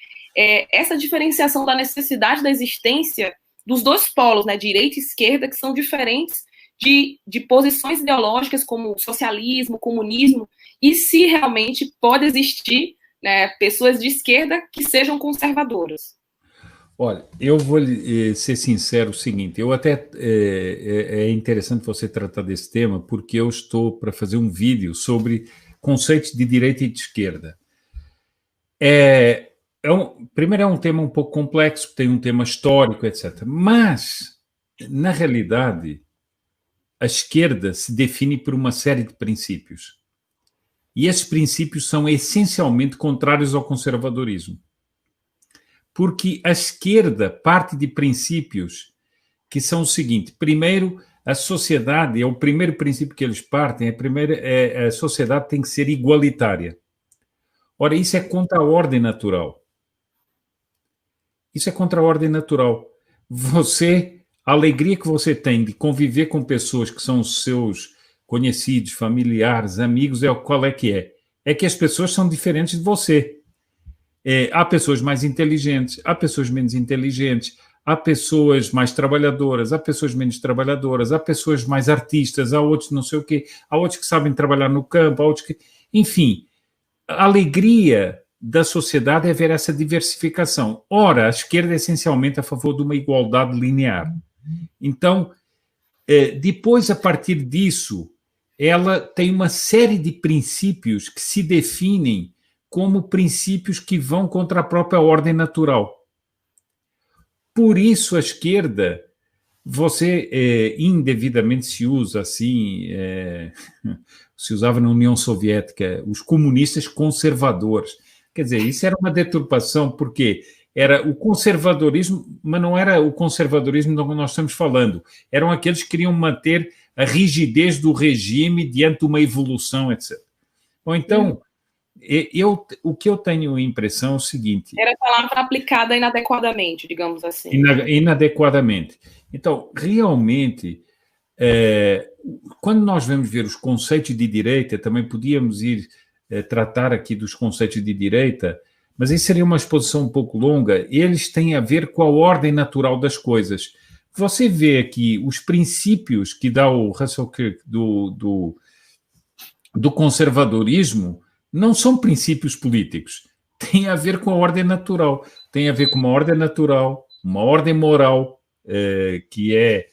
essa diferenciação da necessidade da existência dos dois polos, né, direita e esquerda, que são diferentes de posições ideológicas como socialismo, comunismo, e se realmente pode existir, né, pessoas de esquerda que sejam conservadoras. Olha, eu vou ser sincero o seguinte, eu até é interessante você tratar desse tema, porque eu estou para fazer um vídeo sobre conceitos de direita e de esquerda. Primeiro, é um tema um pouco complexo, tem um tema histórico, etc. Mas, na realidade, a esquerda se define por uma série de princípios. E esses princípios são essencialmente contrários ao conservadorismo. Porque a esquerda parte de princípios que são o seguinte: primeiro, a sociedade, é o primeiro princípio que eles partem, a sociedade tem que ser igualitária. Ora, isso é contra a ordem natural. Isso é contra a ordem natural. A alegria que você tem de conviver com pessoas que são os seus conhecidos, familiares, amigos, qual é que é? É que as pessoas são diferentes de você. Há pessoas mais inteligentes, há pessoas menos inteligentes, há pessoas mais trabalhadoras, há pessoas menos trabalhadoras, há pessoas mais artistas, há outros não sei o quê, há outros que sabem trabalhar no campo, há outros que... Enfim, a alegria da sociedade é ver essa diversificação. Ora, a esquerda é essencialmente a favor de uma igualdade linear. Então, depois, a partir disso, ela tem uma série de princípios que se definem como princípios que vão contra a própria ordem natural. Por isso, a esquerda, indevidamente se usa assim, se usava na União Soviética, os comunistas conservadores. Quer dizer, isso era uma deturpação, porque era o conservadorismo, mas não era o conservadorismo que nós estamos falando. Eram aqueles que queriam manter a rigidez do regime diante de uma evolução, etc. Bom, então, o que eu tenho a impressão é o seguinte... Era a palavra aplicada inadequadamente, digamos assim. Inadequadamente. Então, realmente, quando nós vamos ver os conceitos de direita, também podíamos ir tratar aqui dos conceitos de direita, mas isso seria uma exposição um pouco longa. Eles têm a ver com a ordem natural das coisas. Você vê aqui os princípios que dá o Russell Kirk do conservadorismo, não são princípios políticos. Tem a ver com a ordem natural. Tem a ver com uma ordem natural, uma ordem moral, que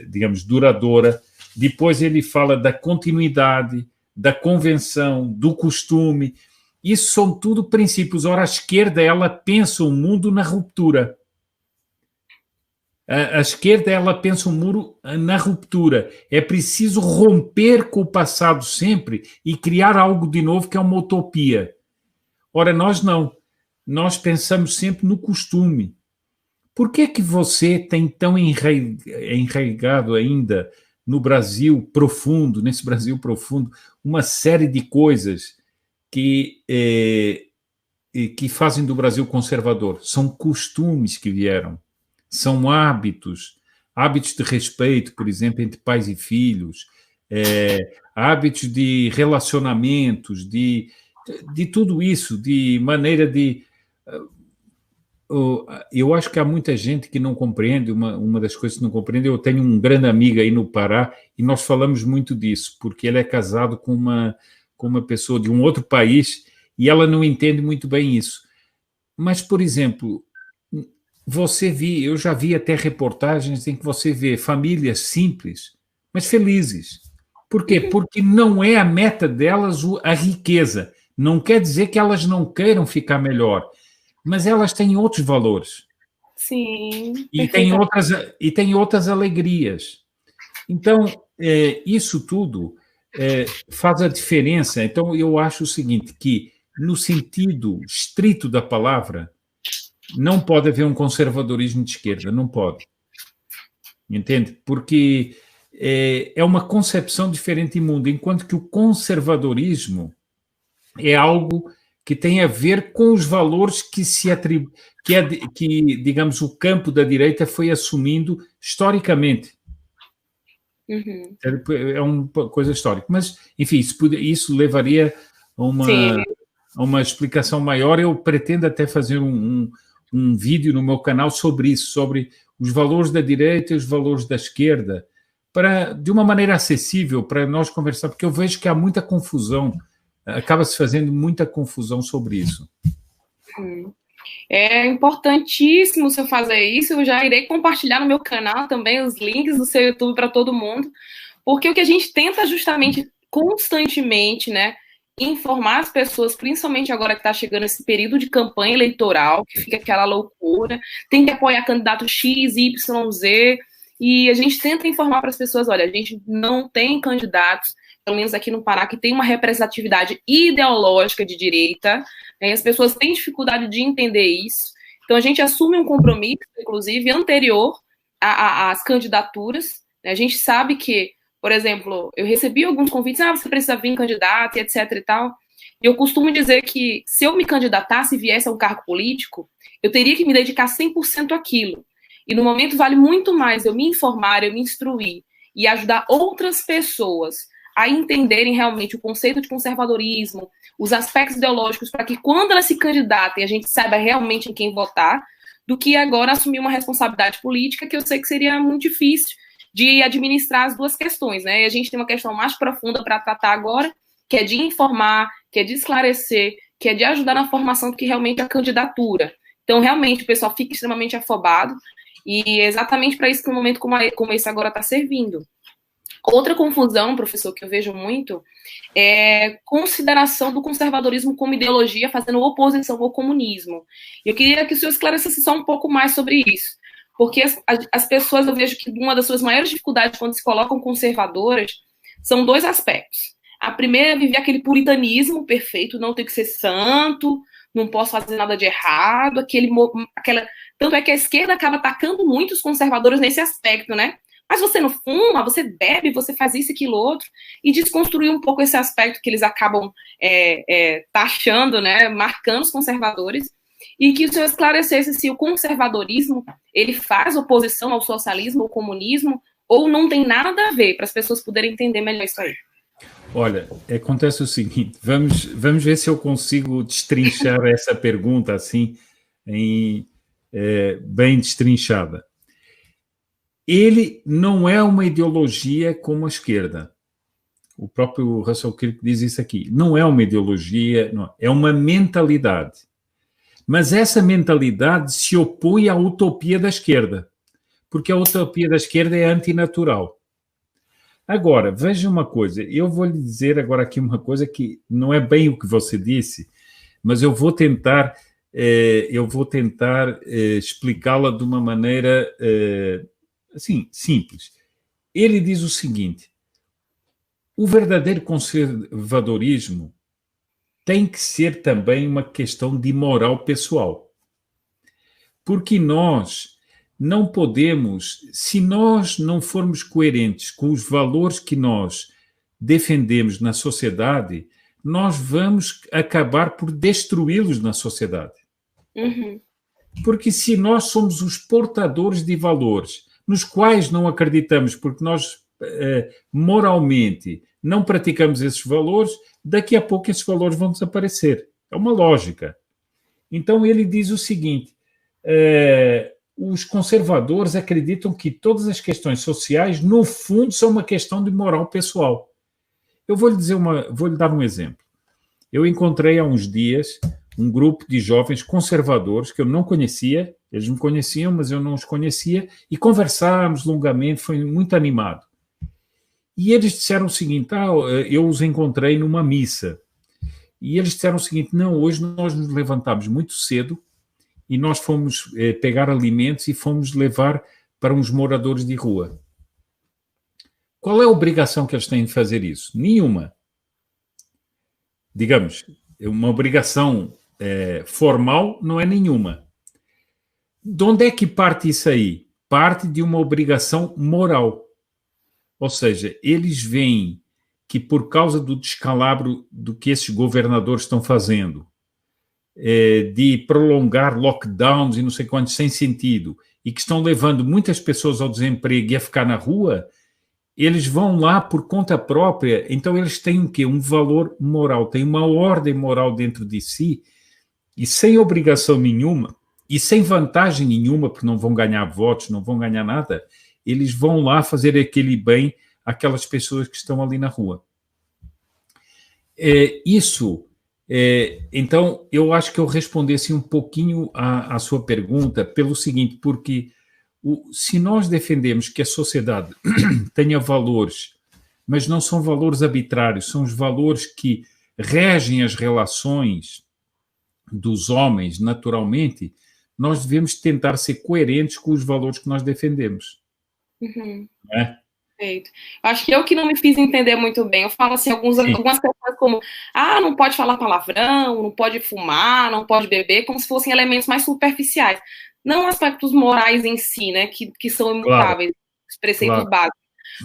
digamos, duradoura. Depois ele fala da continuidade, da convenção, do costume. Isso são tudo princípios. Ora, a esquerda, ela pensa o mundo na ruptura. A esquerda, ela pensa o mundo na ruptura. É preciso romper com o passado sempre e criar algo de novo que é uma utopia. Ora, nós não. Nós pensamos sempre no costume. Por que é que você tem tão enraizado ainda no Brasil profundo, nesse Brasil profundo, uma série de coisas que fazem do Brasil conservador? São costumes que vieram, são hábitos de respeito, por exemplo, entre pais e filhos, hábitos de relacionamentos, de tudo isso, de maneira de... Eu acho que há muita gente que não compreende, uma das coisas que não compreende, eu tenho um grande amigo aí no Pará, e nós falamos muito disso, porque ele é casado com uma pessoa de um outro país, e ela não entende muito bem isso. Mas, por exemplo, eu já vi até reportagens em que você vê famílias simples, mas felizes. Por quê? Porque não é a meta delas a riqueza. Não quer dizer que elas não queiram ficar melhor, mas elas têm outros valores. Sim. E têm outras alegrias. Então, isso tudo faz a diferença. Então, eu acho o seguinte, que no sentido estrito da palavra, não pode haver um conservadorismo de esquerda, não pode. Entende? Porque é uma concepção diferente de mundo, enquanto que o conservadorismo é algo que tem a ver com os valores que digamos, o campo da direita foi assumindo historicamente. Uhum. É uma coisa histórica. Mas, enfim, isso levaria a uma explicação maior. Eu pretendo até fazer um vídeo no meu canal sobre isso, sobre os valores da direita e os valores da esquerda, de uma maneira acessível, para nós conversar, porque eu vejo que há muita confusão, acaba-se fazendo muita confusão sobre isso. É importantíssimo você fazer isso. Eu já irei compartilhar no meu canal também os links do seu YouTube para todo mundo, porque o que a gente tenta justamente, constantemente, né, informar as pessoas, principalmente agora que está chegando esse período de campanha eleitoral, que fica aquela loucura, tem que apoiar candidato X, Y, Z, e a gente tenta informar para as pessoas, olha, a gente não tem candidatos, pelo menos aqui no Pará, que tem uma representatividade ideológica de direita, né, e as pessoas têm dificuldade de entender isso. Então a gente assume um compromisso, inclusive, anterior às candidaturas. A gente sabe que, por exemplo, eu recebi alguns convites, você precisa vir candidato, e etc e tal. E eu costumo dizer que se eu me candidatasse e viesse a um cargo político, eu teria que me dedicar 100% àquilo. E no momento vale muito mais eu me informar, eu me instruir e ajudar outras pessoas a entenderem realmente o conceito de conservadorismo, os aspectos ideológicos, para que quando elas se candidatem a gente saiba realmente em quem votar, do que agora assumir uma responsabilidade política que eu sei que seria muito difícil de administrar as duas questões, né? E a gente tem uma questão mais profunda para tratar agora, que é de informar, que é de esclarecer, que é de ajudar na formação do que realmente é a candidatura. Então, realmente, o pessoal fica extremamente afobado, e é exatamente para isso que um momento como esse agora está servindo. Outra confusão, professor, que eu vejo muito, é consideração do conservadorismo como ideologia, fazendo oposição ao comunismo. Eu queria que o senhor esclarecesse só um pouco mais sobre isso. Porque as pessoas, eu vejo que uma das suas maiores dificuldades quando se colocam conservadoras são dois aspectos. A primeira é viver aquele puritanismo perfeito, não tem que ser santo, não posso fazer nada de errado, tanto é que a esquerda acaba atacando muito os conservadores nesse aspecto, né? Mas você não fuma, você bebe, você faz isso, aquilo, outro, e desconstruir um pouco esse aspecto que eles acabam taxando, né, marcando os conservadores, e que o senhor esclarecesse se o conservadorismo ele faz oposição ao socialismo, ao comunismo, ou não tem nada a ver, para as pessoas poderem entender melhor isso aí. Olha, acontece o seguinte, vamos ver se eu consigo destrinchar essa pergunta assim, bem destrinchada. Ele não é uma ideologia como a esquerda. O próprio Russell Kirk diz isso aqui. Não é uma ideologia, não, é uma mentalidade. Mas essa mentalidade se opõe à utopia da esquerda, porque a utopia da esquerda é antinatural. Agora, veja uma coisa, eu vou lhe dizer agora aqui uma coisa que não é bem o que você disse, mas eu vou tentar explicá-la de uma maneira assim, simples. Ele diz o seguinte: o verdadeiro conservadorismo tem que ser também uma questão de moral pessoal. Porque nós não podemos, se nós não formos coerentes com os valores que nós defendemos na sociedade, nós vamos acabar por destruí-los na sociedade. Uhum. Porque se nós somos os portadores de valores nos quais não acreditamos, porque nós moralmente não praticamos esses valores, daqui a pouco esses valores vão desaparecer. É uma lógica. Então ele diz o seguinte: os conservadores acreditam que todas as questões sociais, no fundo, são uma questão de moral pessoal. Eu vou lhe dar um exemplo. Eu encontrei há uns dias um grupo de jovens conservadores que eu não conhecia, eles me conheciam, mas eu não os conhecia, e conversámos longamente, foi muito animado. E eles disseram o seguinte: eu os encontrei numa missa, e eles disseram o seguinte: não, hoje nós nos levantámos muito cedo e nós fomos pegar alimentos e fomos levar para uns moradores de rua. Qual é a obrigação que eles têm de fazer isso? Nenhuma. Digamos, uma obrigação formal não é nenhuma. De onde é que parte isso aí? Parte de uma obrigação moral. Ou seja, eles veem que por causa do descalabro do que esses governadores estão fazendo, de prolongar lockdowns e não sei quantos sem sentido, e que estão levando muitas pessoas ao desemprego e a ficar na rua, eles vão lá por conta própria, então eles têm o quê? Um valor moral, têm uma ordem moral dentro de si, e sem obrigação nenhuma, e sem vantagem nenhuma, porque não vão ganhar votos, não vão ganhar nada, eles vão lá fazer aquele bem àquelas pessoas que estão ali na rua. Então, eu acho que eu respondi assim um pouquinho à sua pergunta pelo seguinte, porque se nós defendemos que a sociedade tenha valores, mas não são valores arbitrários, são os valores que regem as relações dos homens naturalmente, nós devemos tentar ser coerentes com os valores que nós defendemos. Uhum. Não é? Perfeito. Acho que eu que não me fiz entender muito bem. Eu falo assim, algumas questões como, não pode falar palavrão, não pode fumar, não pode beber, como se fossem elementos mais superficiais. Não aspectos morais em si, né, que são imutáveis, os preceitos básicos.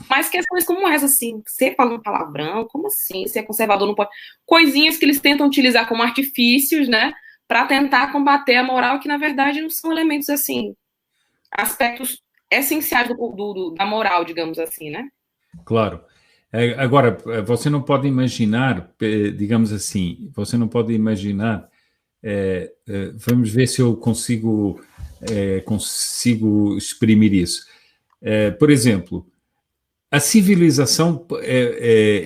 Mas questões como essa, assim, você fala um palavrão, como assim? Você é conservador, não pode. Coisinhas que eles tentam utilizar como artifícios, né, para tentar combater a moral, que na verdade não são elementos, assim, aspectos essenciais da moral, digamos assim, né? Claro. Agora, você não pode imaginar, digamos assim, você não pode imaginar, vamos ver se eu consigo exprimir isso. Por exemplo, a civilização,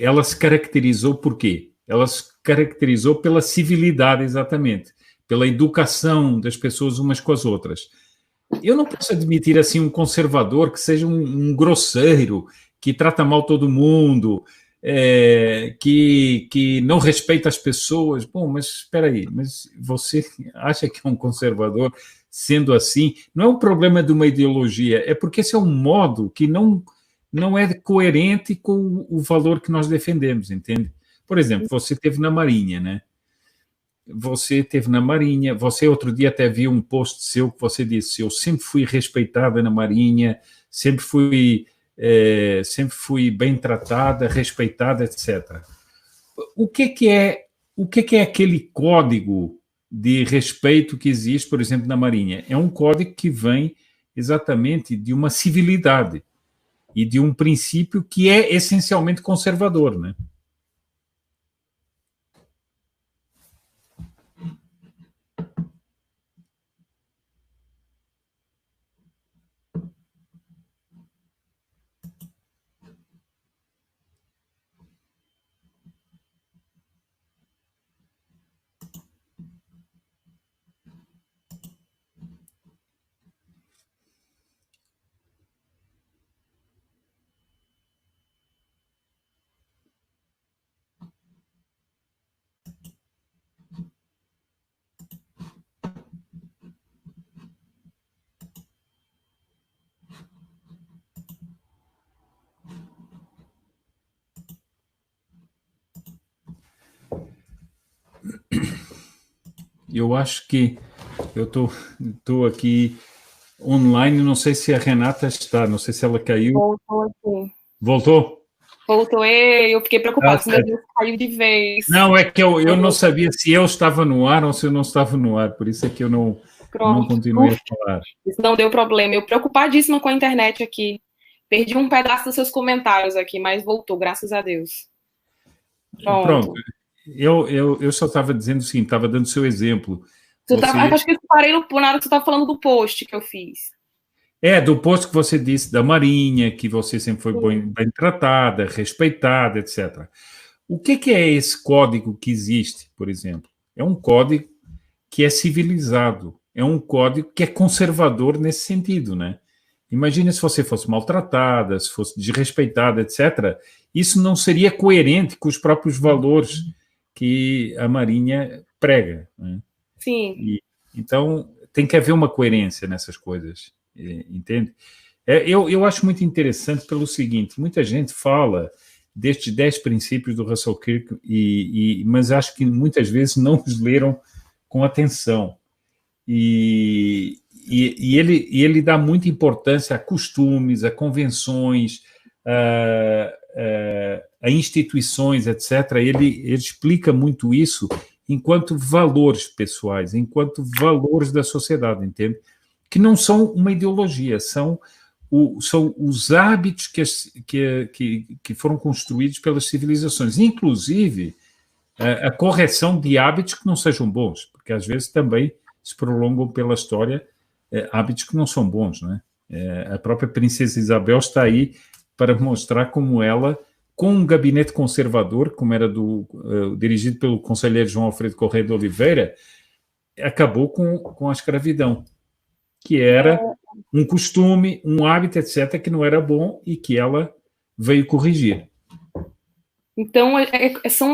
ela se caracterizou por quê? Ela se caracterizou pela civilidade, exatamente, pela educação das pessoas umas com as outras. Eu não posso admitir assim um conservador que seja um grosseiro, que trata mal todo mundo, que não respeita as pessoas. Bom, mas espera aí, mas você acha que é um conservador sendo assim? Não é um problema de uma ideologia, é porque esse é um modo que não é coerente com o valor que nós defendemos, entende? Por exemplo, você teve na Marinha, né? Você teve na Marinha, você outro dia até viu um post seu que você disse: eu sempre fui respeitada na Marinha, sempre fui bem tratada, respeitada, etc. O que é aquele código de respeito que existe, por exemplo, na Marinha? É um código que vem exatamente de uma civilidade e de um princípio que é essencialmente conservador, né? Eu acho que eu tô aqui online, não sei se a Renata está, não sei se ela caiu. Voltou aqui. Voltou? Voltou, eu fiquei Ah, preocupada, se meu certo. Deus caiu de vez. Não, é que eu não sabia se eu estava no ar ou se eu não estava no ar, por isso é que eu não Pronto. continuei a falar. Isso não deu problema. Eu preocupadíssima com a internet aqui. Perdi um pedaço dos seus comentários aqui, mas voltou, graças a Deus. Pronto, Pronto. eu só estava dizendo o seguinte, estava dando o seu exemplo. Você Acho que eu parei na hora que você estava falando do post que eu fiz. do posto que você disse da Marinha, que você sempre foi bem tratada, respeitada, etc. O que é esse código que existe, por exemplo? É um código que é civilizado, é um código que é conservador nesse sentido, né? Imagina se você fosse maltratada, se fosse desrespeitada, etc. Isso não seria coerente com os próprios valores que a Marinha prega, né? Sim. Então, tem que haver uma coerência nessas coisas, entende? Eu acho muito interessante pelo seguinte, muita gente fala destes 10 princípios do Russell Kirk, mas acho que muitas vezes não os leram com atenção. E ele dá muita importância a costumes, a convenções, a instituições, etc. Ele explica muito isso enquanto valores pessoais, enquanto valores da sociedade, entende? Que não são uma ideologia, são os hábitos que foram construídos pelas civilizações, inclusive a correção de hábitos que não sejam bons, porque às vezes também se prolongam pela história hábitos que não são bons, não é? A própria princesa Isabel está aí para mostrar como ela, com um gabinete conservador, como era dirigido pelo conselheiro João Alfredo Correia de Oliveira, acabou com a escravidão, que era um costume, um hábito, etc., que não era bom e que ela veio corrigir. Então,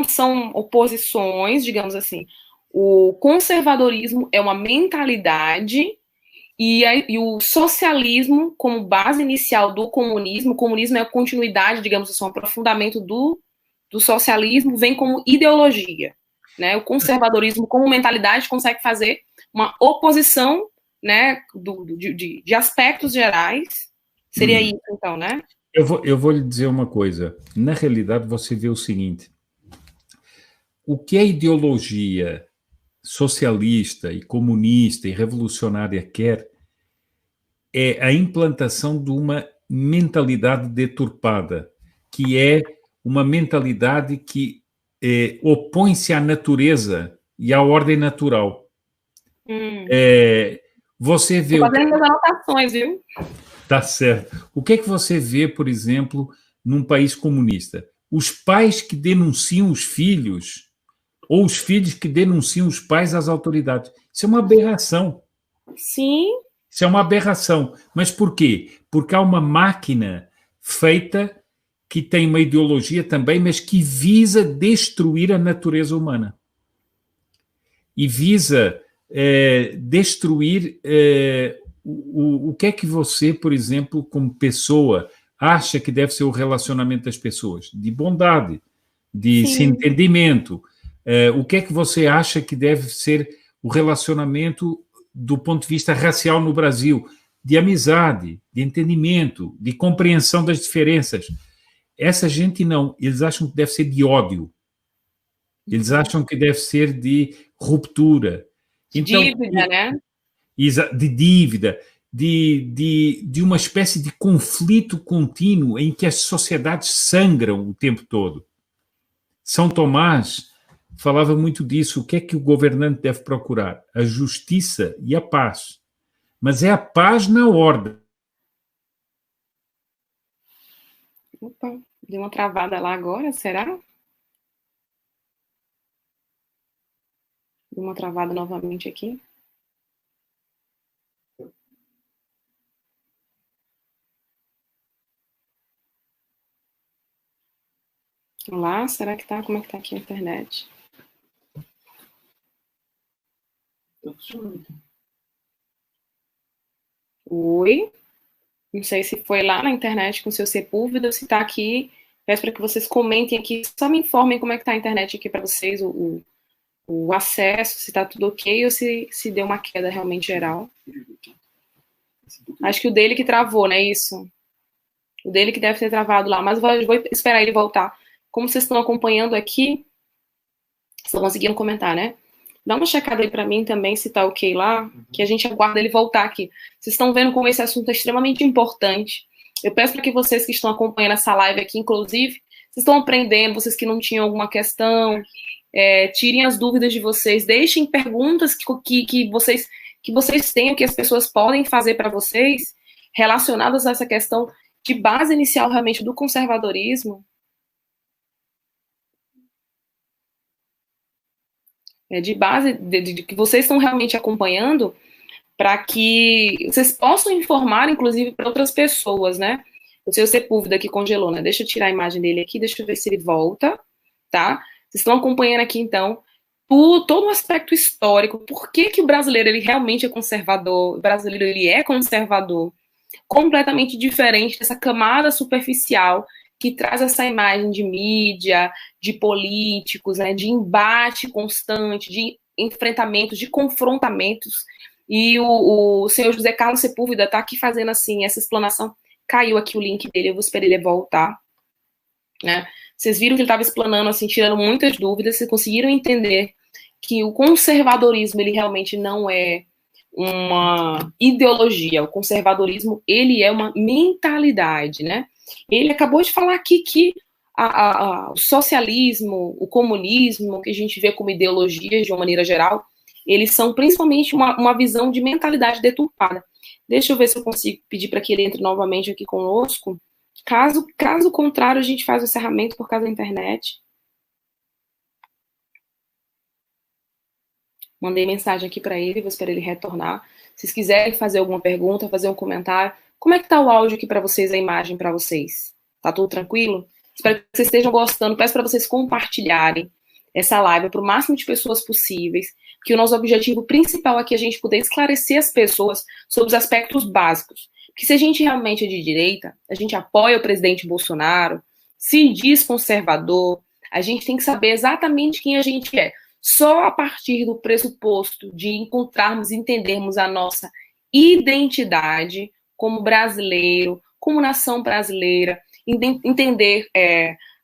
são oposições, digamos assim. O conservadorismo é uma mentalidade e o socialismo, como base inicial do comunismo, o comunismo é a continuidade, digamos assim, um aprofundamento do socialismo, vem como ideologia. Né? O conservadorismo, como mentalidade, consegue fazer uma oposição, né, de aspectos gerais. Seria isso, então, né? Eu vou lhe dizer uma coisa. Na realidade, você vê o seguinte: o que a ideologia socialista e comunista e revolucionária quer é a implantação de uma mentalidade deturpada, que é uma mentalidade que opõe-se à natureza e à ordem natural. Você vê. Estou fazendo minhas anotações, viu? Tá certo. O que é que você vê, por exemplo, num país comunista? Os pais que denunciam os filhos, ou os filhos que denunciam os pais às autoridades. Isso é uma aberração. Sim. Isso é uma aberração. Mas por quê? Porque há uma máquina feita que tem uma ideologia também, mas que visa destruir a natureza humana. E visa destruir o que é que você, por exemplo, como pessoa, acha que deve ser o relacionamento das pessoas? De bondade, de entendimento. O que é que você acha que deve ser o relacionamento do ponto de vista racial no Brasil? De amizade, de entendimento, de compreensão das diferenças. Essa gente não, eles acham que deve ser de ódio. Eles acham que deve ser de ruptura. Então, dívida, né? De dívida, de uma espécie de conflito contínuo em que as sociedades sangram o tempo todo. São Tomás falava muito disso. O que é que o governante deve procurar? A justiça e a paz. Mas é a paz na ordem. Opa, deu uma travada lá agora, será? Deu uma travada novamente aqui. Olá, será que tá? Como é que tá aqui a internet? Oi? Não sei se foi lá na internet com o seu Sepúlveda ou se tá aqui. Peço para que vocês comentem aqui, só me informem como é que tá a internet aqui para vocês, o acesso, se está tudo ok ou se deu uma queda realmente geral. Acho que o dele que travou, né? Isso. O dele que deve ter travado lá. Mas eu vou esperar ele voltar. Como vocês estão acompanhando aqui, vocês estão conseguindo comentar, né? Dá uma checada aí para mim também, se tá ok lá, que a gente aguarda ele voltar aqui. Vocês estão vendo como esse assunto é extremamente importante. Eu peço para que vocês que estão acompanhando essa live aqui, inclusive, vocês estão aprendendo, vocês que não tinham alguma questão, tirem as dúvidas de vocês, deixem perguntas que vocês tenham, que as pessoas podem fazer para vocês, relacionadas a essa questão de base inicial realmente do conservadorismo. De base, de que vocês estão realmente acompanhando, para que vocês possam informar, inclusive, para outras pessoas, né? O seu Sepúlveda aqui congelou, né? Deixa eu tirar a imagem dele aqui, deixa eu ver se ele volta, tá? Vocês estão acompanhando aqui, então, todo o aspecto histórico, por que o brasileiro, ele realmente é conservador, o brasileiro, ele é conservador, completamente diferente dessa camada superficial que traz essa imagem de mídia, de políticos, né, de embate constante, de enfrentamentos, de confrontamentos. E o senhor José Carlos Sepúlveda está aqui fazendo assim, essa explanação. Caiu aqui o link dele, eu vou esperar ele voltar. Né? Vocês viram que ele estava explanando, assim, tirando muitas dúvidas, vocês conseguiram entender que o conservadorismo, ele realmente não é uma ideologia. O conservadorismo, ele é uma mentalidade, né? Ele acabou de falar aqui que o socialismo, o comunismo, que a gente vê como ideologias de uma maneira geral, eles são principalmente uma visão de mentalidade deturpada. Deixa eu ver se eu consigo pedir para que ele entre novamente aqui conosco. Caso contrário, a gente faz o encerramento por causa da internet. Mandei mensagem aqui para ele, vou esperar ele retornar. Se vocês quiserem fazer alguma pergunta, fazer um comentário. Como é que tá o áudio aqui para vocês, a imagem para vocês? Tá tudo tranquilo? Espero que vocês estejam gostando. Peço para vocês compartilharem essa live para o máximo de pessoas possíveis, que o nosso objetivo principal aqui é a gente poder esclarecer as pessoas sobre os aspectos básicos. Porque se a gente realmente é de direita, a gente apoia o presidente Bolsonaro, se diz conservador, a gente tem que saber exatamente quem a gente é. Só a partir do pressuposto de encontrarmos e entendermos a nossa identidade como brasileiro, como nação brasileira, entender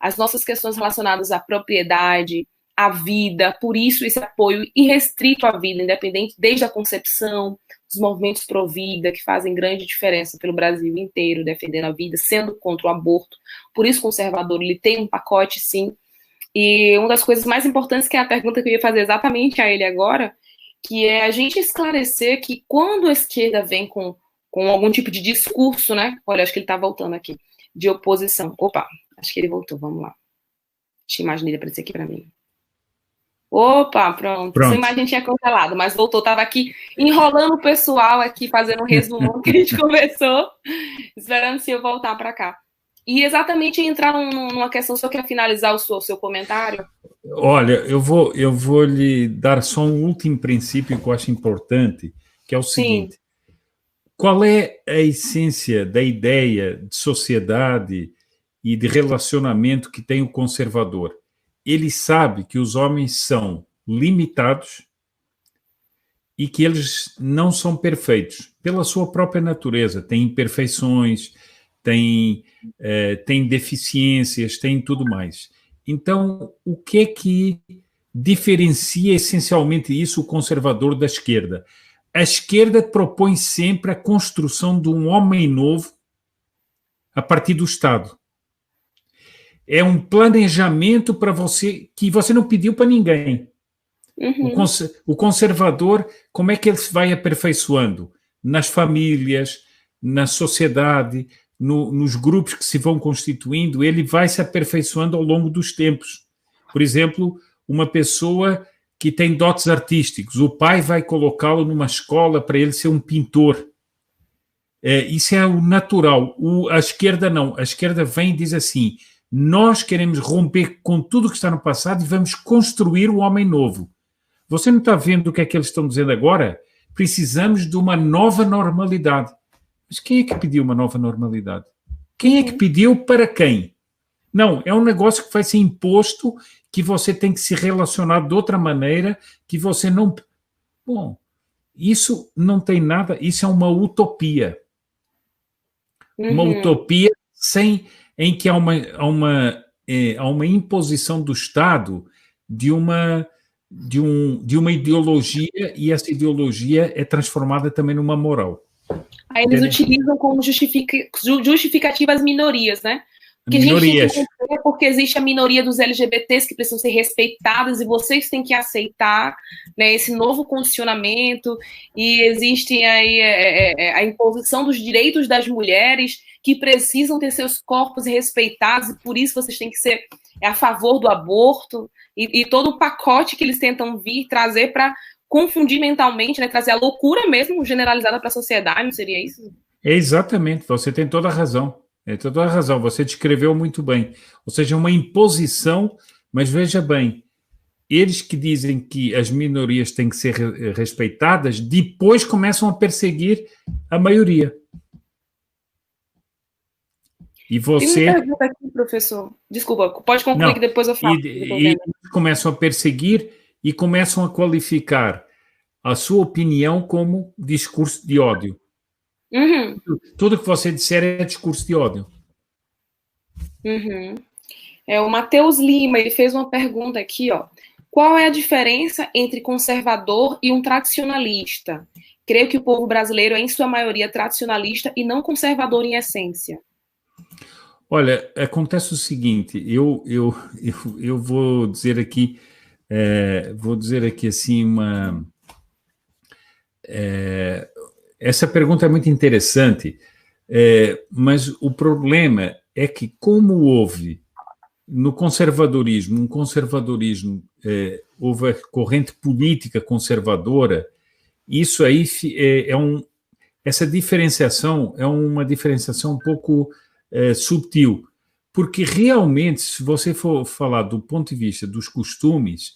as nossas questões relacionadas à propriedade, à vida, por isso esse apoio irrestrito à vida, independente desde a concepção, os movimentos pró-vida, que fazem grande diferença pelo Brasil inteiro, defendendo a vida, sendo contra o aborto. Por isso o conservador, ele tem um pacote, sim. E uma das coisas mais importantes, que é a pergunta que eu ia fazer exatamente a ele agora, que é a gente esclarecer que quando a esquerda vem com algum tipo de discurso, né? Olha, acho que ele está voltando aqui, de oposição. Opa, acho que ele voltou, vamos lá. Deixa a imagem dele aparecer aqui para mim. Opa, pronto. Essa imagem tinha cancelado, mas voltou. Estava aqui enrolando o pessoal aqui, fazendo um resumo que a gente conversou, esperando se eu voltar para cá. E exatamente entrar numa questão, só quer finalizar o seu comentário? Olha, eu vou lhe dar só um último princípio que eu acho importante, que é o seguinte. Sim. Qual é a essência da ideia de sociedade e de relacionamento que tem o conservador? Ele sabe que os homens são limitados e que eles não são perfeitos pela sua própria natureza. Têm imperfeições, têm deficiências, têm tudo mais. Então, o que é que diferencia essencialmente isso o conservador da esquerda? A esquerda propõe sempre a construção de um homem novo a partir do Estado. É um planejamento para você que você não pediu para ninguém. Uhum. O conservador, como é que ele se vai aperfeiçoando? Nas famílias, na sociedade, nos grupos que se vão constituindo, ele vai se aperfeiçoando ao longo dos tempos. Por exemplo, uma pessoa que tem dotes artísticos, o pai vai colocá-lo numa escola para ele ser um pintor. Isso é o natural. A esquerda não. A esquerda vem e diz assim: nós queremos romper com tudo que está no passado e vamos construir um homem novo. Você não está vendo o que é que eles estão dizendo agora? Precisamos de uma nova normalidade. Mas quem é que pediu uma nova normalidade? Quem é que pediu para quem? Não, é um negócio que vai ser imposto, que você tem que se relacionar de outra maneira, que você não... Bom, isso não tem nada, isso é uma utopia. Uma utopia em que há uma imposição do Estado de uma ideologia, e essa ideologia é transformada também numa moral. Aí eles utilizam como justificativa as minorias, né? Porque minorias. A gente tem que entender porque existe a minoria dos LGBTs que precisam ser respeitadas e vocês têm que aceitar, né, esse novo condicionamento, e existe aí a imposição dos direitos das mulheres que precisam ter seus corpos respeitados e por isso vocês têm que ser a favor do aborto e todo o pacote que eles tentam trazer para confundir mentalmente, né, trazer a loucura mesmo generalizada para a sociedade, não seria isso? Exatamente, você tem toda a razão. É toda a razão, você descreveu muito bem. Ou seja, uma imposição, mas veja bem, eles que dizem que as minorias têm que ser respeitadas, depois começam a perseguir a maioria. E você... Tem uma pergunta aqui, professor. Desculpa, pode concluir que depois eu falo. E começam a perseguir e começam a qualificar a sua opinião como discurso de ódio. Uhum. Tudo que você disser é discurso de ódio. Uhum. O Matheus Lima, ele fez uma pergunta aqui, ó. Qual é a diferença entre conservador e um tradicionalista? Creio que o povo brasileiro é, em sua maioria, tradicionalista e não conservador em essência. Olha, acontece o seguinte, eu vou dizer aqui, assim, essa pergunta é muito interessante, mas o problema é que, como houve no conservadorismo, houve a corrente política conservadora, isso aí essa diferenciação é uma diferenciação um pouco subtil, porque realmente, se você for falar do ponto de vista dos costumes,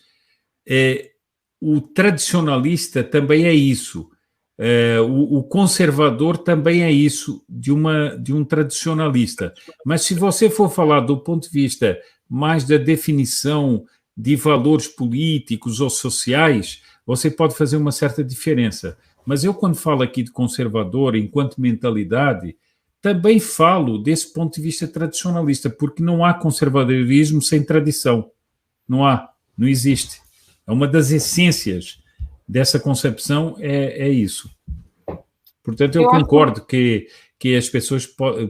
o tradicionalista também é isso. O conservador também é isso, de um tradicionalista. Mas se você for falar do ponto de vista mais da definição de valores políticos ou sociais, você pode fazer uma certa diferença. Mas eu, quando falo aqui de conservador, enquanto mentalidade, também falo desse ponto de vista tradicionalista, porque não há conservadorismo sem tradição. Não existe. É uma das essências dessa concepção, é isso. Portanto, eu concordo que as pessoas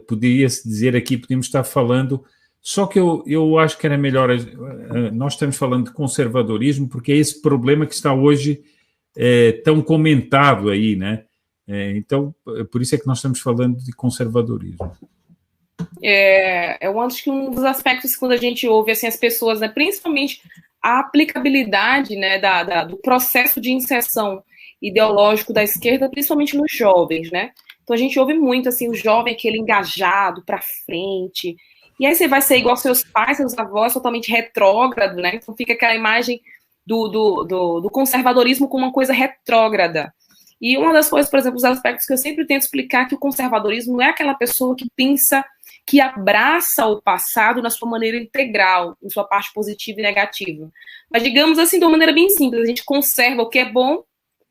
poderia-se dizer aqui, podíamos estar falando, só que eu acho que era melhor, nós estamos falando de conservadorismo, porque é esse problema que está hoje tão comentado aí, né? Então, por isso é que nós estamos falando de conservadorismo. Eu acho que um dos aspectos, quando a gente ouve assim, as pessoas, né, principalmente a aplicabilidade, né, do processo de inserção ideológico da esquerda, principalmente nos jovens, né? Então a gente ouve muito assim, o jovem aquele engajado para frente, e aí você vai ser igual seus pais, seus avós, totalmente retrógrado, né? Então fica aquela imagem do conservadorismo como uma coisa retrógrada. E uma das coisas, por exemplo, os aspectos que eu sempre tento explicar é que o conservadorismo não é aquela pessoa que pensa, que abraça o passado na sua maneira integral, em sua parte positiva e negativa. Mas, digamos assim, de uma maneira bem simples, a gente conserva o que é bom,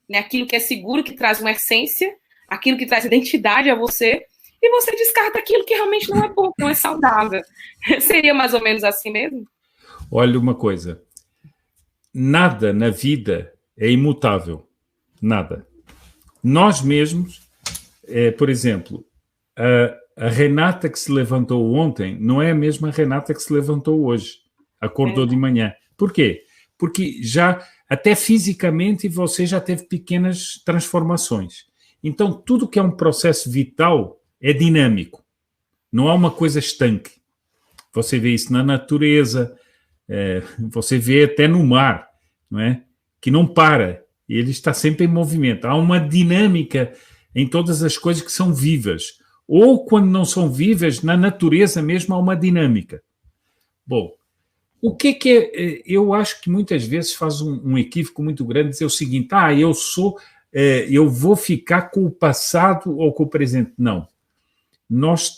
né, aquilo que é seguro, que traz uma essência, aquilo que traz identidade a você, e você descarta aquilo que realmente não é bom, que não é saudável. Seria mais ou menos assim mesmo? Olha uma coisa, nada na vida é imutável, nada. Nós mesmos, por exemplo, a Renata que se levantou ontem não é a mesma Renata que se levantou hoje, acordou de manhã. Por quê? Porque já, até fisicamente, você já teve pequenas transformações. Então, tudo que é um processo vital é dinâmico. Não há uma coisa estanque. Você vê isso na natureza, você vê até no mar, não é? Que não para. Ele está sempre em movimento. Há uma dinâmica em todas as coisas que são vivas. Ou, quando não são vivas, na natureza mesmo há uma dinâmica. Bom, o que é... Eu acho que muitas vezes faz um equívoco muito grande dizer o seguinte, eu vou ficar com o passado ou com o presente. Não. Nós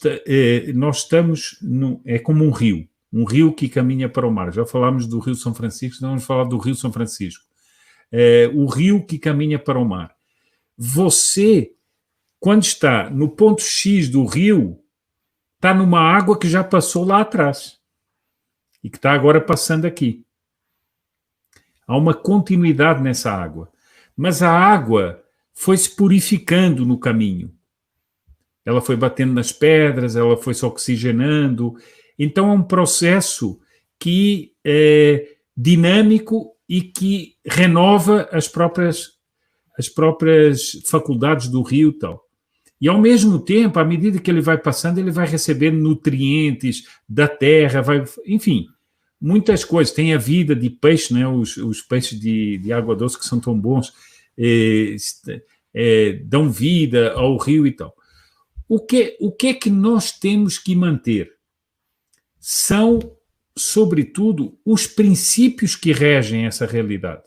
estamos... é como um rio. Um rio que caminha para o mar. Já falámos do Rio São Francisco, não vamos falar do Rio São Francisco. O rio que caminha para o mar. Você, quando está no ponto X do rio, está numa água que já passou lá atrás e que está agora passando aqui. Há uma continuidade nessa água. Mas a água foi se purificando no caminho. Ela foi batendo nas pedras, ela foi se oxigenando. Então é um processo que é dinâmico e que renova as próprias faculdades do rio e tal. E, ao mesmo tempo, à medida que ele vai passando, ele vai recebendo nutrientes da terra, enfim, muitas coisas. Tem a vida de peixe, né? Os peixes de água doce que são tão bons, dão vida ao rio e tal. O que é que nós temos que manter? São, sobretudo, os princípios que regem essa realidade.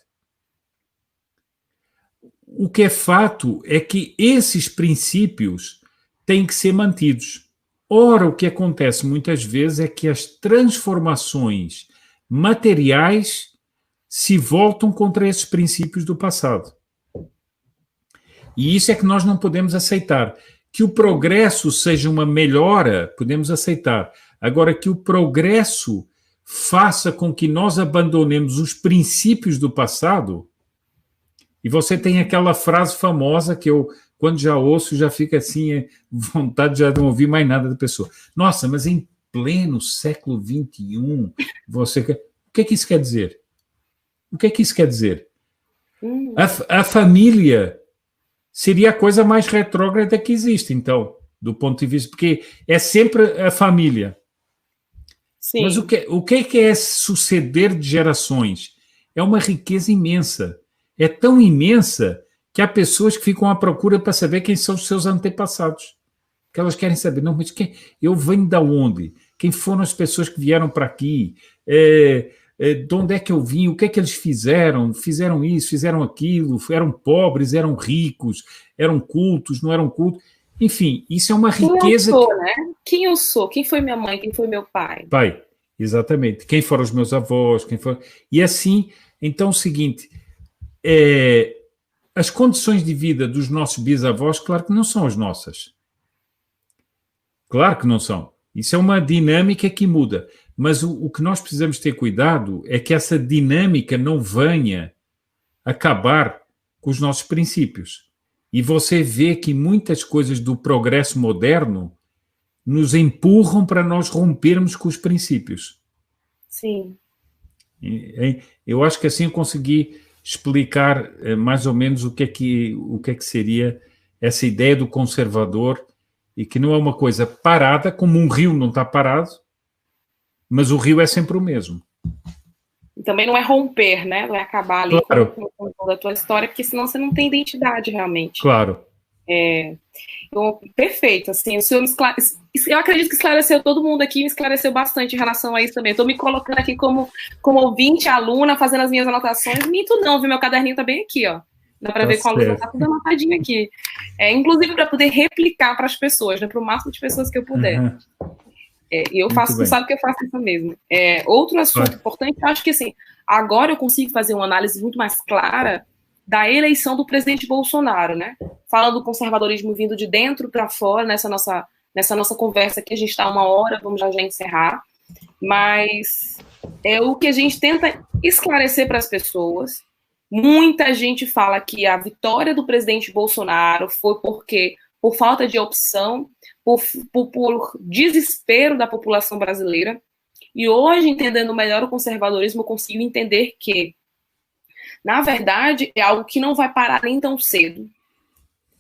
O que é fato é que esses princípios têm que ser mantidos. Ora, o que acontece muitas vezes é que as transformações materiais se voltam contra esses princípios do passado. E isso é que nós não podemos aceitar. Que o progresso seja uma melhora, podemos aceitar. Agora, que o progresso faça com que nós abandonemos os princípios do passado. E você tem aquela frase famosa que eu, quando já ouço, já fica assim, vontade de já não ouvir mais nada da pessoa. Nossa, mas em pleno século XXI, você... O que é que isso quer dizer? O que é que isso quer dizer? A família seria a coisa mais retrógrada que existe, então, do ponto de vista... Porque é sempre a família. Sim. Mas o que é suceder de gerações? É uma riqueza imensa. É tão imensa que há pessoas que ficam à procura para saber quem são os seus antepassados. Que elas querem saber, não, mas eu venho de onde? Quem foram as pessoas que vieram para aqui? De onde é que eu vim? O que é que eles fizeram? Fizeram isso, fizeram aquilo? Eram pobres, eram ricos, eram cultos, não eram cultos? Enfim, isso é uma riqueza... Quem eu sou, né? Quem eu sou? Quem foi minha mãe? Quem foi meu pai? Pai, exatamente. Quem foram os meus avós? E assim, então é o seguinte... as condições de vida dos nossos bisavós, claro que não são as nossas. Claro que não são. Isso é uma dinâmica que muda. Mas o que nós precisamos ter cuidado é que essa dinâmica não venha acabar com os nossos princípios. E você vê que muitas coisas do progresso moderno nos empurram para nós rompermos com os princípios. Sim. Eu acho que assim eu consegui explicar mais ou menos o que é que seria essa ideia do conservador, e que não é uma coisa parada, como um rio não está parado, mas o rio é sempre o mesmo. Também não é romper, né? Não é acabar ali claro. com a tua história, porque senão você não tem identidade realmente. Claro. Então, perfeito. Assim, o senhor eu acredito que esclareceu todo mundo aqui, me esclareceu bastante em relação a isso também. Estou me colocando aqui como ouvinte, aluna, fazendo as minhas anotações. Minto não, viu? Meu caderninho está bem aqui, ó. Dá para ver com a luz, está tudo anotadinho aqui. Inclusive para poder replicar para as pessoas, né? Para o máximo de pessoas que eu puder. Uhum. E eu faço, tu sabe que eu faço isso mesmo. Outro assunto importante, eu acho que assim, agora eu consigo fazer uma análise muito mais clara da eleição do presidente Bolsonaro, né? Falando do conservadorismo vindo de dentro para fora, nessa nossa conversa aqui, a gente está 1 hora, vamos já encerrar, mas é o que a gente tenta esclarecer para as pessoas. Muita gente fala que a vitória do presidente Bolsonaro foi por falta de opção, por desespero da população brasileira. E hoje, entendendo melhor o conservadorismo, eu consigo entender que, na verdade, é algo que não vai parar nem tão cedo.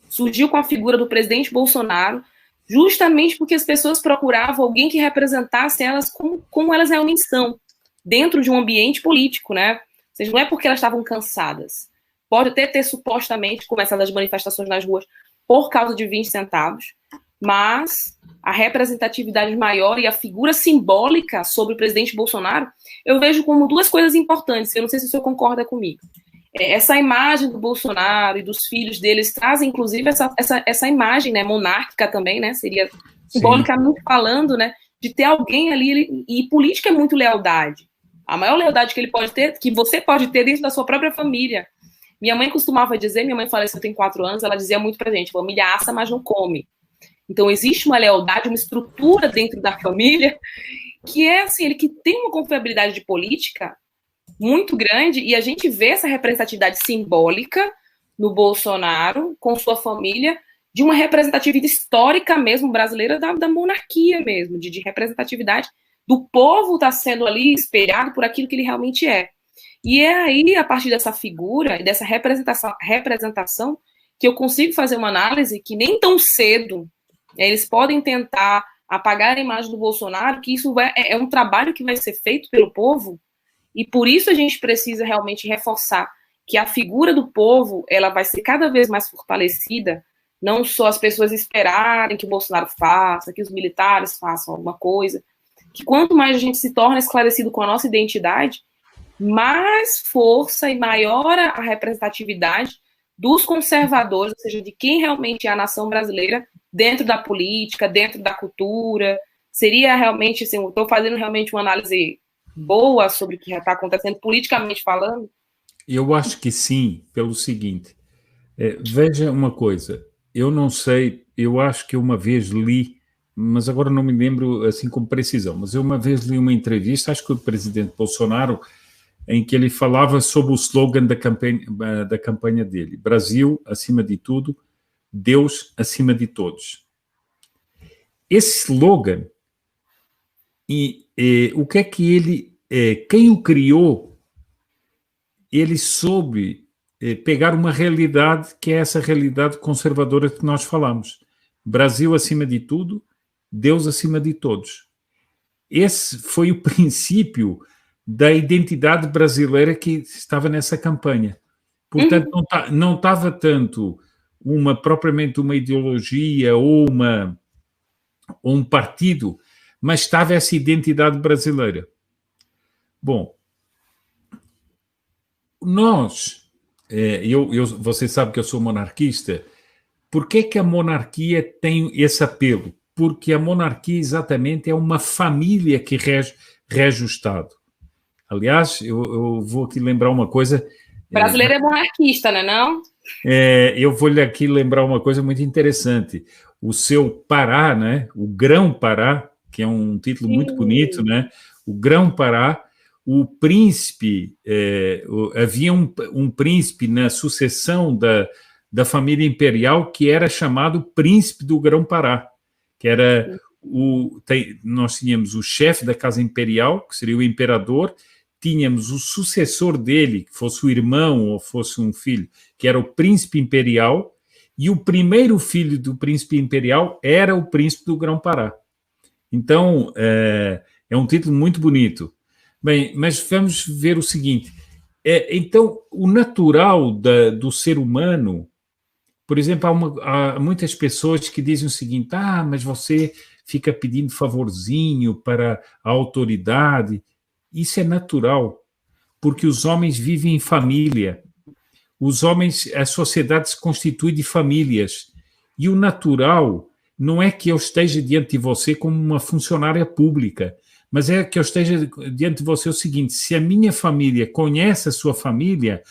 Surgiu com a figura do presidente Bolsonaro, justamente porque as pessoas procuravam alguém que representasse elas como elas realmente são, dentro de um ambiente político, né? Ou seja, não é porque elas estavam cansadas. Pode até ter supostamente começado as manifestações nas ruas por causa de 20 centavos, mas a representatividade maior e a figura simbólica sobre o presidente Bolsonaro, eu vejo como 2 coisas importantes. Eu não sei se o senhor concorda comigo. Essa imagem do Bolsonaro e dos filhos deles trazem, inclusive, essa imagem, né, monárquica também, né, seria simbolicamente falando, né, de ter alguém ali, e política é muito lealdade. A maior lealdade que ele pode ter, que você pode ter dentro da sua própria família. Minha mãe costumava dizer, minha mãe faleceu tem 4 anos, ela dizia muito pra gente, família assa, mas não come. Então existe uma lealdade, uma estrutura dentro da família, que é assim, ele que tem uma confiabilidade de política muito grande, e a gente vê essa representatividade simbólica no Bolsonaro, com sua família, de uma representatividade histórica mesmo, brasileira, da monarquia mesmo, de representatividade do povo estar sendo ali espelhado por aquilo que ele realmente é. E é aí, a partir dessa figura, dessa representação, que eu consigo fazer uma análise que nem tão cedo eles podem tentar apagar a imagem do Bolsonaro, que isso é um trabalho que vai ser feito pelo povo, e por isso a gente precisa realmente reforçar que a figura do povo ela vai ser cada vez mais fortalecida, não só as pessoas esperarem que o Bolsonaro faça, que os militares façam alguma coisa, que quanto mais a gente se torna esclarecido com a nossa identidade, mais força e maior a representatividade dos conservadores, ou seja, de quem realmente é a nação brasileira dentro da política, dentro da cultura. Seria realmente, assim, eu estou fazendo realmente uma análise boa sobre o que está acontecendo politicamente falando? Eu acho que sim, pelo seguinte, veja uma coisa, eu não sei, eu acho que uma vez li, mas agora não me lembro assim com precisão, mas eu uma vez li uma entrevista, acho que o presidente Bolsonaro, em que ele falava sobre o slogan da campanha dele, Brasil acima de tudo, Deus acima de todos. Esse slogan, o que é que ele, quem o criou, ele soube pegar uma realidade que é essa realidade conservadora que nós falamos. Brasil acima de tudo, Deus acima de todos. Esse foi o princípio da identidade brasileira que estava nessa campanha. Portanto, não estava tanto propriamente uma ideologia ou um partido, mas estava essa identidade brasileira. Bom, você sabe que eu sou monarquista. Por que a monarquia tem esse apelo? Porque a monarquia exatamente é uma família que rege o Estado. Aliás, eu vou aqui lembrar uma coisa. Brasileiro é monarquista, né, não? Eu vou lhe aqui lembrar uma coisa muito interessante. O seu Pará, né, o Grão-Pará, que é um título muito bonito, né? O Grão-Pará, o príncipe, havia um príncipe na sucessão da família imperial que era chamado príncipe do Grão-Pará, que era nós tínhamos o chefe da casa imperial, que seria o imperador, tínhamos o sucessor dele, que fosse o irmão ou fosse um filho, que era o príncipe imperial, e o primeiro filho do príncipe imperial era o príncipe do Grão-Pará. Então, é um título muito bonito. Bem, mas vamos ver o seguinte. Então, o natural do ser humano, por exemplo, há muitas pessoas que dizem o seguinte, mas você fica pedindo favorzinho para a autoridade. Isso é natural, porque os homens vivem em família. A sociedade se constitui de famílias. E o natural não é que eu esteja diante de você como uma funcionária pública, mas é que eu esteja diante de você o seguinte, se a minha família conhece a sua família,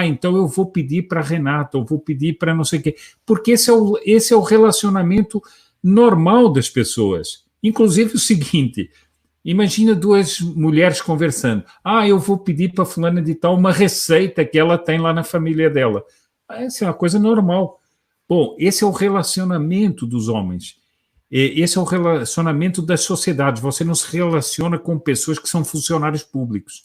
então eu vou pedir para a Renata, eu vou pedir para não sei o quê, porque esse é o relacionamento normal das pessoas. Inclusive o seguinte, imagina 2 mulheres conversando, eu vou pedir para fulana de tal uma receita que ela tem lá na família dela. Essa é uma coisa normal. Bom, esse é o relacionamento dos homens. Esse é o relacionamento das sociedades. Você não se relaciona com pessoas que são funcionários públicos.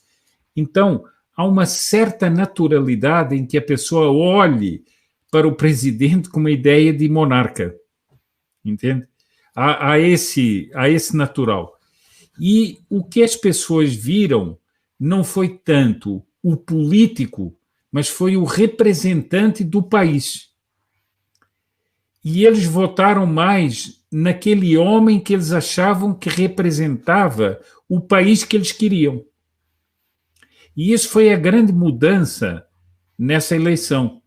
Então, há uma certa naturalidade em que a pessoa olhe para o presidente com uma ideia de monarca. Entende? Há esse natural. E o que as pessoas viram não foi tanto o político, mas foi o representante do país. E eles votaram mais naquele homem que eles achavam que representava o país que eles queriam. E isso foi a grande mudança nessa eleição.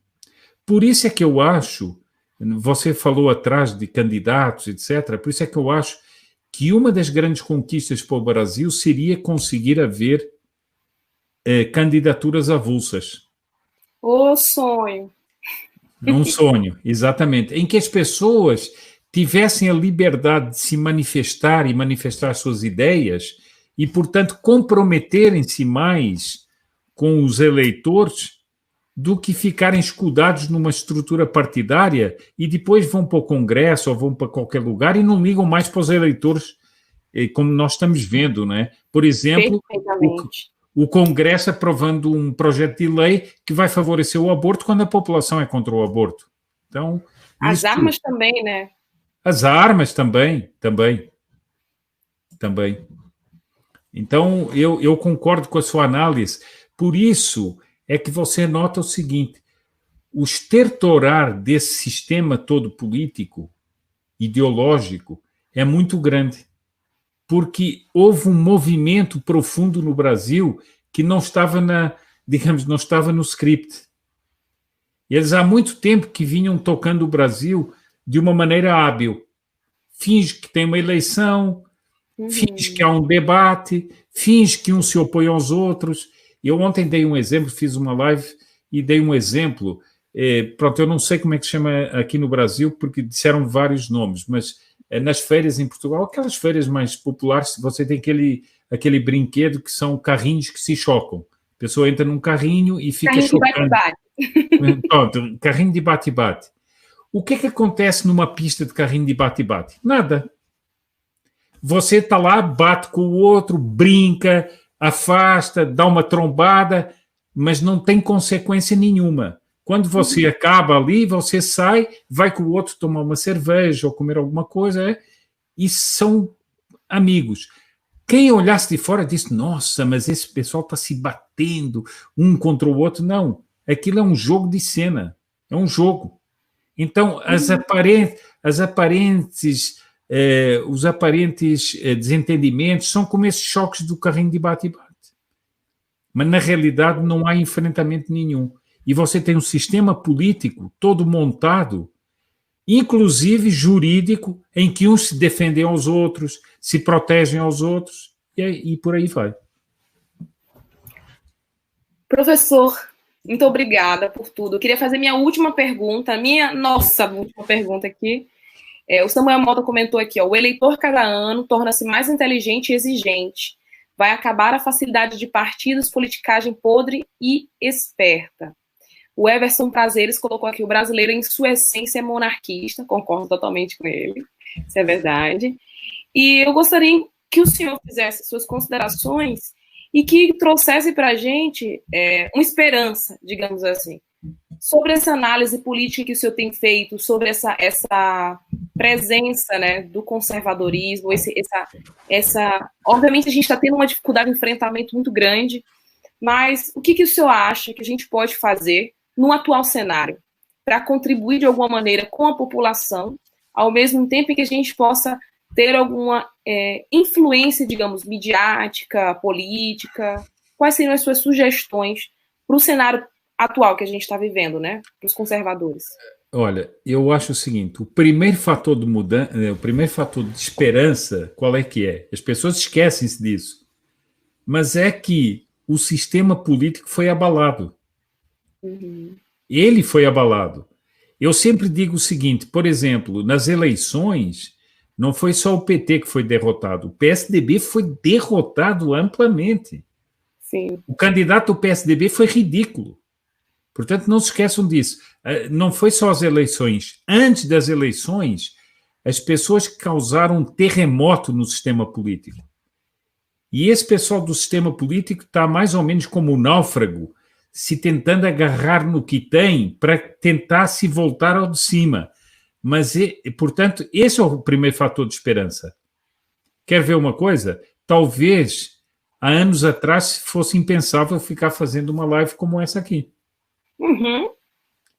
Por isso é que eu acho, você falou atrás de candidatos, etc., por isso é que eu acho que uma das grandes conquistas para o Brasil seria conseguir haver candidaturas avulsas. O sonho. Um sonho, exatamente. Em que as pessoas tivessem a liberdade de se manifestar e manifestar suas ideias e, portanto, comprometerem-se mais com os eleitores do que ficarem escudados numa estrutura partidária e depois vão para o Congresso ou vão para qualquer lugar e não ligam mais para os eleitores, como nós estamos vendo, não é? Por exemplo, o Congresso aprovando um projeto de lei que vai favorecer o aborto quando a população é contra o aborto. Então, as armas também, né? As armas também. Então, eu concordo com a sua análise. Por isso é que você nota o seguinte: o estertorar desse sistema todo político, ideológico, é muito grande. Porque houve um movimento profundo no Brasil que não estava não estava no script. Eles há muito tempo que vinham tocando o Brasil de uma maneira hábil. Finge que tem uma eleição, finge que há um debate, finge que uns se opõem aos outros. Eu ontem dei um exemplo, fiz uma live e dei um exemplo. Pronto, eu não sei como é que se chama aqui no Brasil, porque disseram vários nomes, mas nas feiras em Portugal, aquelas feiras mais populares, você tem aquele brinquedo que são carrinhos que se chocam. A pessoa entra num carrinho e fica chocando. Pronto, carrinho de bate-bate. O que é que acontece numa pista de carrinho de bate-bate? Nada. Você está lá, bate com o outro, brinca, afasta, dá uma trombada, mas não tem consequência nenhuma. Quando você acaba ali, você sai, vai com o outro tomar uma cerveja ou comer alguma coisa, e são amigos. Quem olhasse de fora disse, nossa, mas esse pessoal está se batendo um contra o outro. Não, aquilo é um jogo de cena, é um jogo. Então, os aparentes desentendimentos são como esses choques do carrinho de bate-bate. Mas, na realidade, não há enfrentamento nenhum. E você tem um sistema político todo montado, inclusive jurídico, em que uns se defendem aos outros, se protegem aos outros, e por aí vai. Professor, muito obrigada por tudo. Eu queria fazer minha última pergunta, nossa última pergunta aqui. O Samuel Mota comentou aqui, o eleitor cada ano torna-se mais inteligente e exigente. Vai acabar a facilidade de partidos, politicagem podre e esperta. O Everson Prazeres colocou aqui, o brasileiro em sua essência é monarquista, concordo totalmente com ele, isso é verdade. E eu gostaria que o senhor fizesse suas considerações e que trouxesse para a gente uma esperança, digamos assim, sobre essa análise política que o senhor tem feito, sobre essa presença, né, do conservadorismo, obviamente a gente está tendo uma dificuldade de enfrentamento muito grande, mas o que o senhor acha que a gente pode fazer no atual cenário para contribuir de alguma maneira com a população, ao mesmo tempo em que a gente possa ter alguma influência, digamos, midiática, política? Quais seriam as suas sugestões para o cenário atual que a gente está vivendo, né, para os conservadores? Olha, eu acho o seguinte, o primeiro fator de mudança, o primeiro fator de esperança, qual é que é? As pessoas esquecem-se disso, mas é que o sistema político foi abalado. Ele foi abalado. Eu sempre digo o seguinte, por exemplo, nas eleições, não foi só o PT que foi derrotado, o PSDB foi derrotado amplamente. Sim. O candidato do PSDB foi ridículo. Portanto, não se esqueçam disso. Não foi só as eleições. Antes das eleições, as pessoas causaram um terremoto no sistema político. E esse pessoal do sistema político está mais ou menos como um náufrago, se tentando agarrar no que tem para tentar se voltar ao de cima. Mas, portanto, esse é o primeiro fator de esperança. Quer ver uma coisa? Talvez, há anos atrás, fosse impensável ficar fazendo uma live como essa aqui.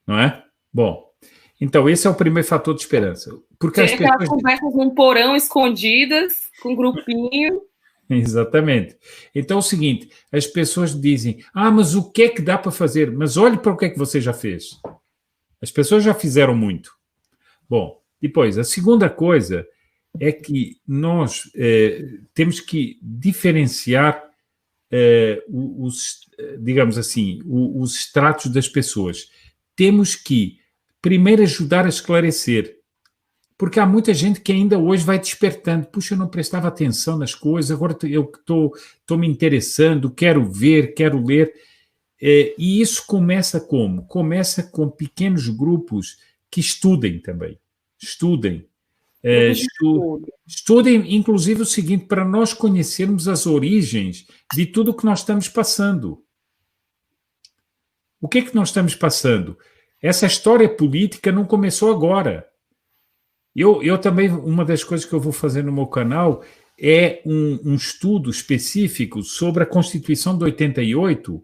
Não é? Bom, então esse é o primeiro fator de esperança. Porque as pessoas... aquelas conversas num porão escondidas, com um grupinho... Exatamente. Então é o seguinte, as pessoas dizem, mas o que é que dá para fazer? Mas olhe para o que é que você já fez. As pessoas já fizeram muito. Bom, depois, a segunda coisa é que nós temos que diferenciar digamos assim, os estratos das pessoas. Temos que, primeiro, ajudar a esclarecer, porque há muita gente que ainda hoje vai despertando. Puxa, eu não prestava atenção nas coisas, agora eu estou me interessando, quero ver, quero ler. E isso começa como? Começa com pequenos grupos que estudem também. Estudem. Estudem, inclusive, o seguinte, para nós conhecermos as origens de tudo o que nós estamos passando. O que é que nós estamos passando? Essa história política não começou agora. Eu também, uma das coisas que eu vou fazer no meu canal é um estudo específico sobre a Constituição de 88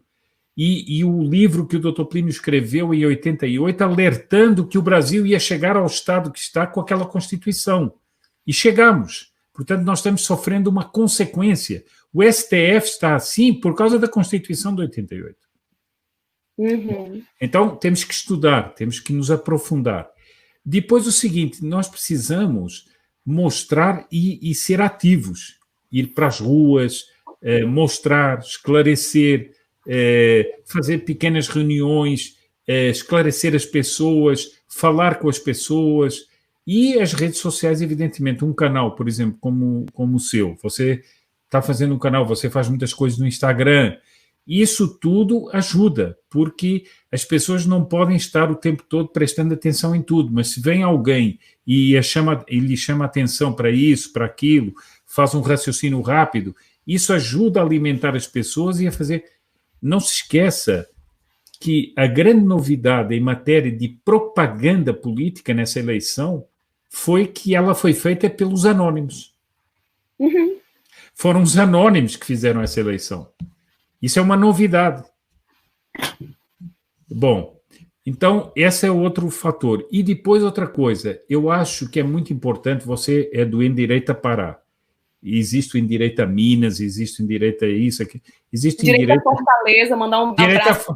e o livro que o Dr. Plínio escreveu em 88, alertando que o Brasil ia chegar ao estado que está com aquela Constituição. E chegamos. Portanto, nós estamos sofrendo uma consequência. O STF está assim por causa da Constituição de 88. Uhum. Então, temos que estudar, temos que nos aprofundar. Depois, o seguinte, nós precisamos mostrar e ser ativos, ir para as ruas, mostrar, esclarecer, fazer pequenas reuniões, esclarecer as pessoas, falar com as pessoas, e as redes sociais, evidentemente. Um canal, por exemplo, como o seu, você está fazendo um canal, você faz muitas coisas no Instagram. Isso tudo ajuda, porque as pessoas não podem estar o tempo todo prestando atenção em tudo, mas se vem alguém e lhe chama atenção para isso, para aquilo, faz um raciocínio rápido, isso ajuda a alimentar as pessoas e a fazer... Não se esqueça que a grande novidade em matéria de propaganda política nessa eleição foi que ela foi feita pelos anônimos. Uhum. Foram os anônimos que fizeram essa eleição. Isso é uma novidade. Bom, então, esse é outro fator. E depois, outra coisa, eu acho que é muito importante, você é do Endireita Pará. Existe o Endireita Minas, existe o Endireita isso, aqui. Existe Endireita Fortaleza, mandar um abraço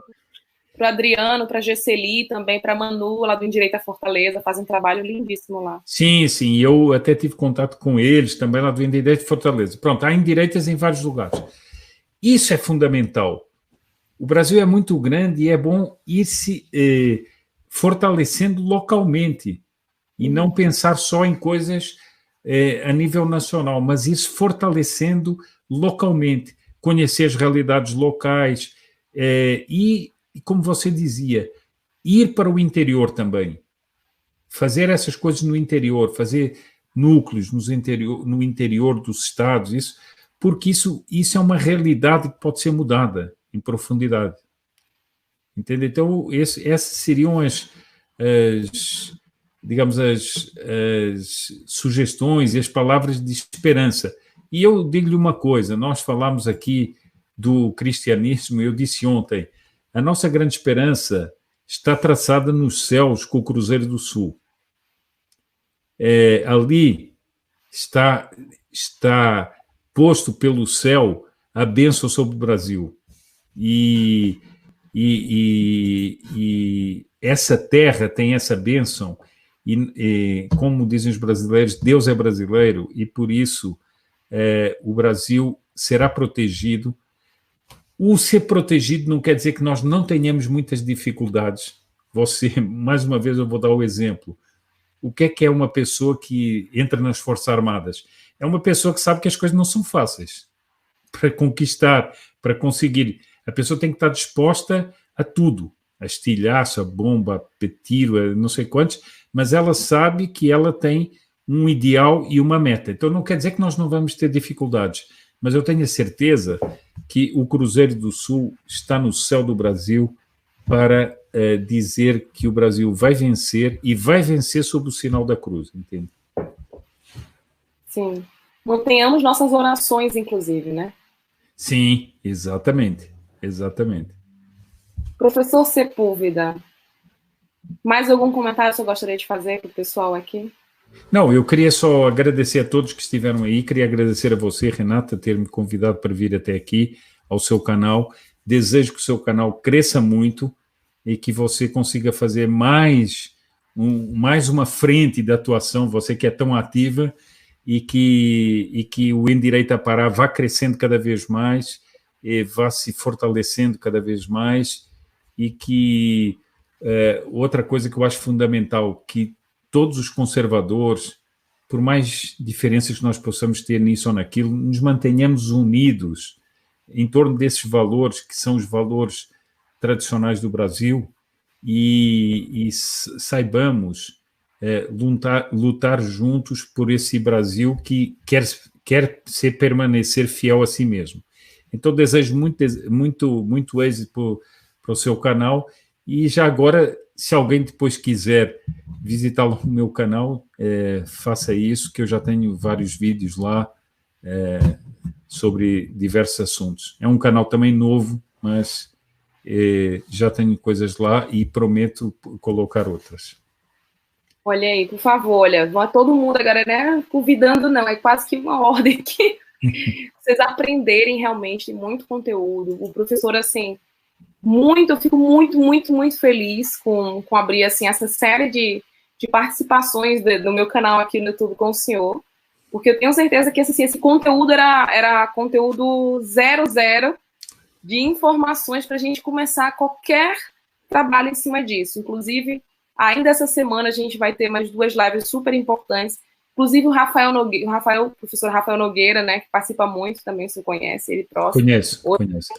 para o Adriano, para a Gesseli, também para a Manu, lá do Endireita Fortaleza, fazem um trabalho lindíssimo lá. Sim, sim, eu até tive contato com eles, também lá do Endireita Fortaleza. Pronto, há endireitas em vários lugares. Isso é fundamental. O Brasil é muito grande e é bom ir se fortalecendo localmente e não pensar só em coisas a nível nacional, mas ir se fortalecendo localmente, conhecer as realidades locais e, como você dizia, ir para o interior também. Fazer essas coisas no interior, fazer núcleos no interior dos estados, isso... porque isso é uma realidade que pode ser mudada em profundidade. Entende? Então, essas seriam digamos, as sugestões e as palavras de esperança. E eu digo-lhe uma coisa, nós falamos aqui do cristianismo, eu disse ontem, a nossa grande esperança está traçada nos céus com o Cruzeiro do Sul. Ali está posto pelo céu a bênção sobre o Brasil. E essa terra tem essa bênção, e como dizem os brasileiros, Deus é brasileiro, e por isso o Brasil será protegido. O ser protegido não quer dizer que nós não tenhamos muitas dificuldades. Mais uma vez eu vou dar o exemplo. O que é uma pessoa que entra nas Forças Armadas? É uma pessoa que sabe que as coisas não são fáceis para conquistar, para conseguir. A pessoa tem que estar disposta a tudo, a estilhaço, a bomba, a tiro, a não sei quantos, mas ela sabe que ela tem um ideal e uma meta. Então não quer dizer que nós não vamos ter dificuldades, mas eu tenho a certeza que o Cruzeiro do Sul está no céu do Brasil para dizer que o Brasil vai vencer e vai vencer sob o sinal da cruz, entende? Sim. Mantenhamos nossas orações, inclusive, né? Sim, exatamente. Exatamente. Professor Sepúlveda, mais algum comentário que você gostaria de fazer para o pessoal aqui? Não, eu queria só agradecer a todos que estiveram aí, queria agradecer a você, Renata, ter me convidado para vir até aqui, ao seu canal. Desejo que o seu canal cresça muito e que você consiga fazer mais uma frente de atuação, você que é tão ativa, e que o Endireita Pará vá crescendo cada vez mais, vá se fortalecendo cada vez mais, e que outra coisa que eu acho fundamental, que todos os conservadores, por mais diferenças que nós possamos ter nisso ou naquilo, nos mantenhamos unidos em torno desses valores, que são os valores tradicionais do Brasil, e saibamos lutar juntos por esse Brasil que quer permanecer fiel a si mesmo. Então, desejo muito êxito para o seu canal, e já agora, se alguém depois quiser visitar o meu canal, faça isso, que eu já tenho vários vídeos lá sobre diversos assuntos. É um canal também novo, mas já tenho coisas lá e prometo colocar outras. Olha aí, por favor, olha, vão a todo mundo agora, né? Convidando, não, é quase que uma ordem aqui. Vocês aprenderem realmente muito conteúdo. O professor, assim, eu fico muito feliz com abrir, assim, essa série de participações do meu canal aqui no YouTube com o senhor, porque eu tenho certeza que assim, esse conteúdo era conteúdo 00 de informações para a gente começar qualquer trabalho em cima disso. Inclusive, ainda essa semana a gente vai ter mais 2 lives super importantes. Inclusive o professor Rafael Nogueira, né, que participa muito também, você conhece ele próximo. Conheço.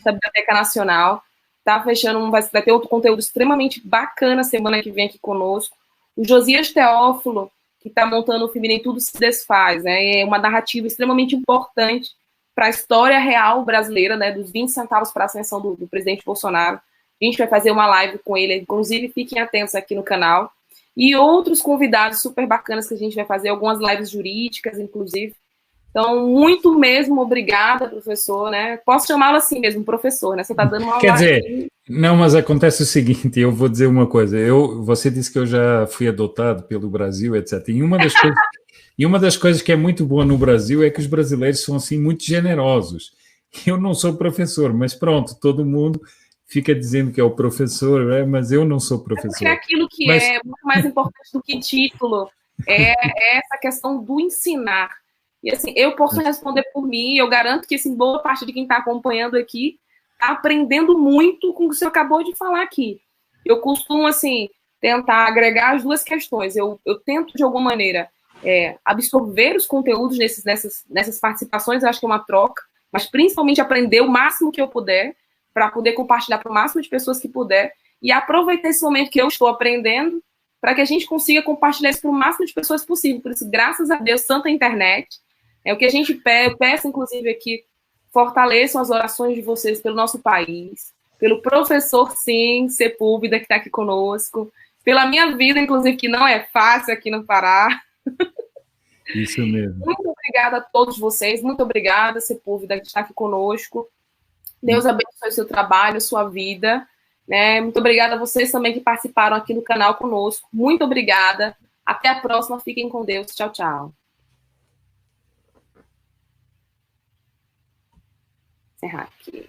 Da Biblioteca Nacional. Tá fechando, vai ter outro conteúdo extremamente bacana semana que vem aqui conosco. O Josias Teófilo, que está montando o filme Nem Tudo Se Desfaz, né? É uma narrativa extremamente importante para a história real brasileira, né? Dos 20 centavos para a ascensão do presidente Bolsonaro. A gente vai fazer uma live com ele, inclusive fiquem atentos aqui no canal. E outros convidados super bacanas que a gente vai fazer, algumas lives jurídicas, inclusive. Então, muito mesmo obrigada, professor, né? Posso chamá-lo assim mesmo, professor, né? Você está dando uma aula. Quer dizer, não, mas acontece o seguinte, eu vou dizer uma coisa. Você disse que eu já fui adotado pelo Brasil, etc. E uma das coisas que é muito boa no Brasil é que os brasileiros são, assim, muito generosos. Eu não sou professor, mas pronto, todo mundo fica dizendo que é o professor, né? Mas eu não sou professor. É aquilo que é muito mais importante do que título, é essa questão do ensinar. E assim, eu posso responder por mim, eu garanto que assim, boa parte de quem está acompanhando aqui está aprendendo muito com o que você acabou de falar aqui. Eu costumo, assim, tentar agregar as 2 questões. Eu tento, de alguma maneira, absorver os conteúdos nessas participações, eu acho que é uma troca, mas principalmente aprender o máximo que eu puder, para poder compartilhar para o máximo de pessoas que puder, e aproveitar esse momento que eu estou aprendendo, para que a gente consiga compartilhar isso para o máximo de pessoas possível. Por isso, graças a Deus, santa internet. É o que a gente peça, inclusive, aqui, fortaleçam as orações de vocês pelo nosso país, pelo professor, sim, Sepúlveda, que está aqui conosco, pela minha vida, inclusive, que não é fácil aqui no Pará. Isso mesmo. Muito obrigada a todos vocês, muito obrigada, Sepúlveda, que está aqui conosco. Deus abençoe o seu trabalho, sua vida. Né? Muito obrigada a vocês também que participaram aqui no canal conosco. Muito obrigada. Até a próxima. Fiquem com Deus. Tchau, tchau. Encerrar aqui.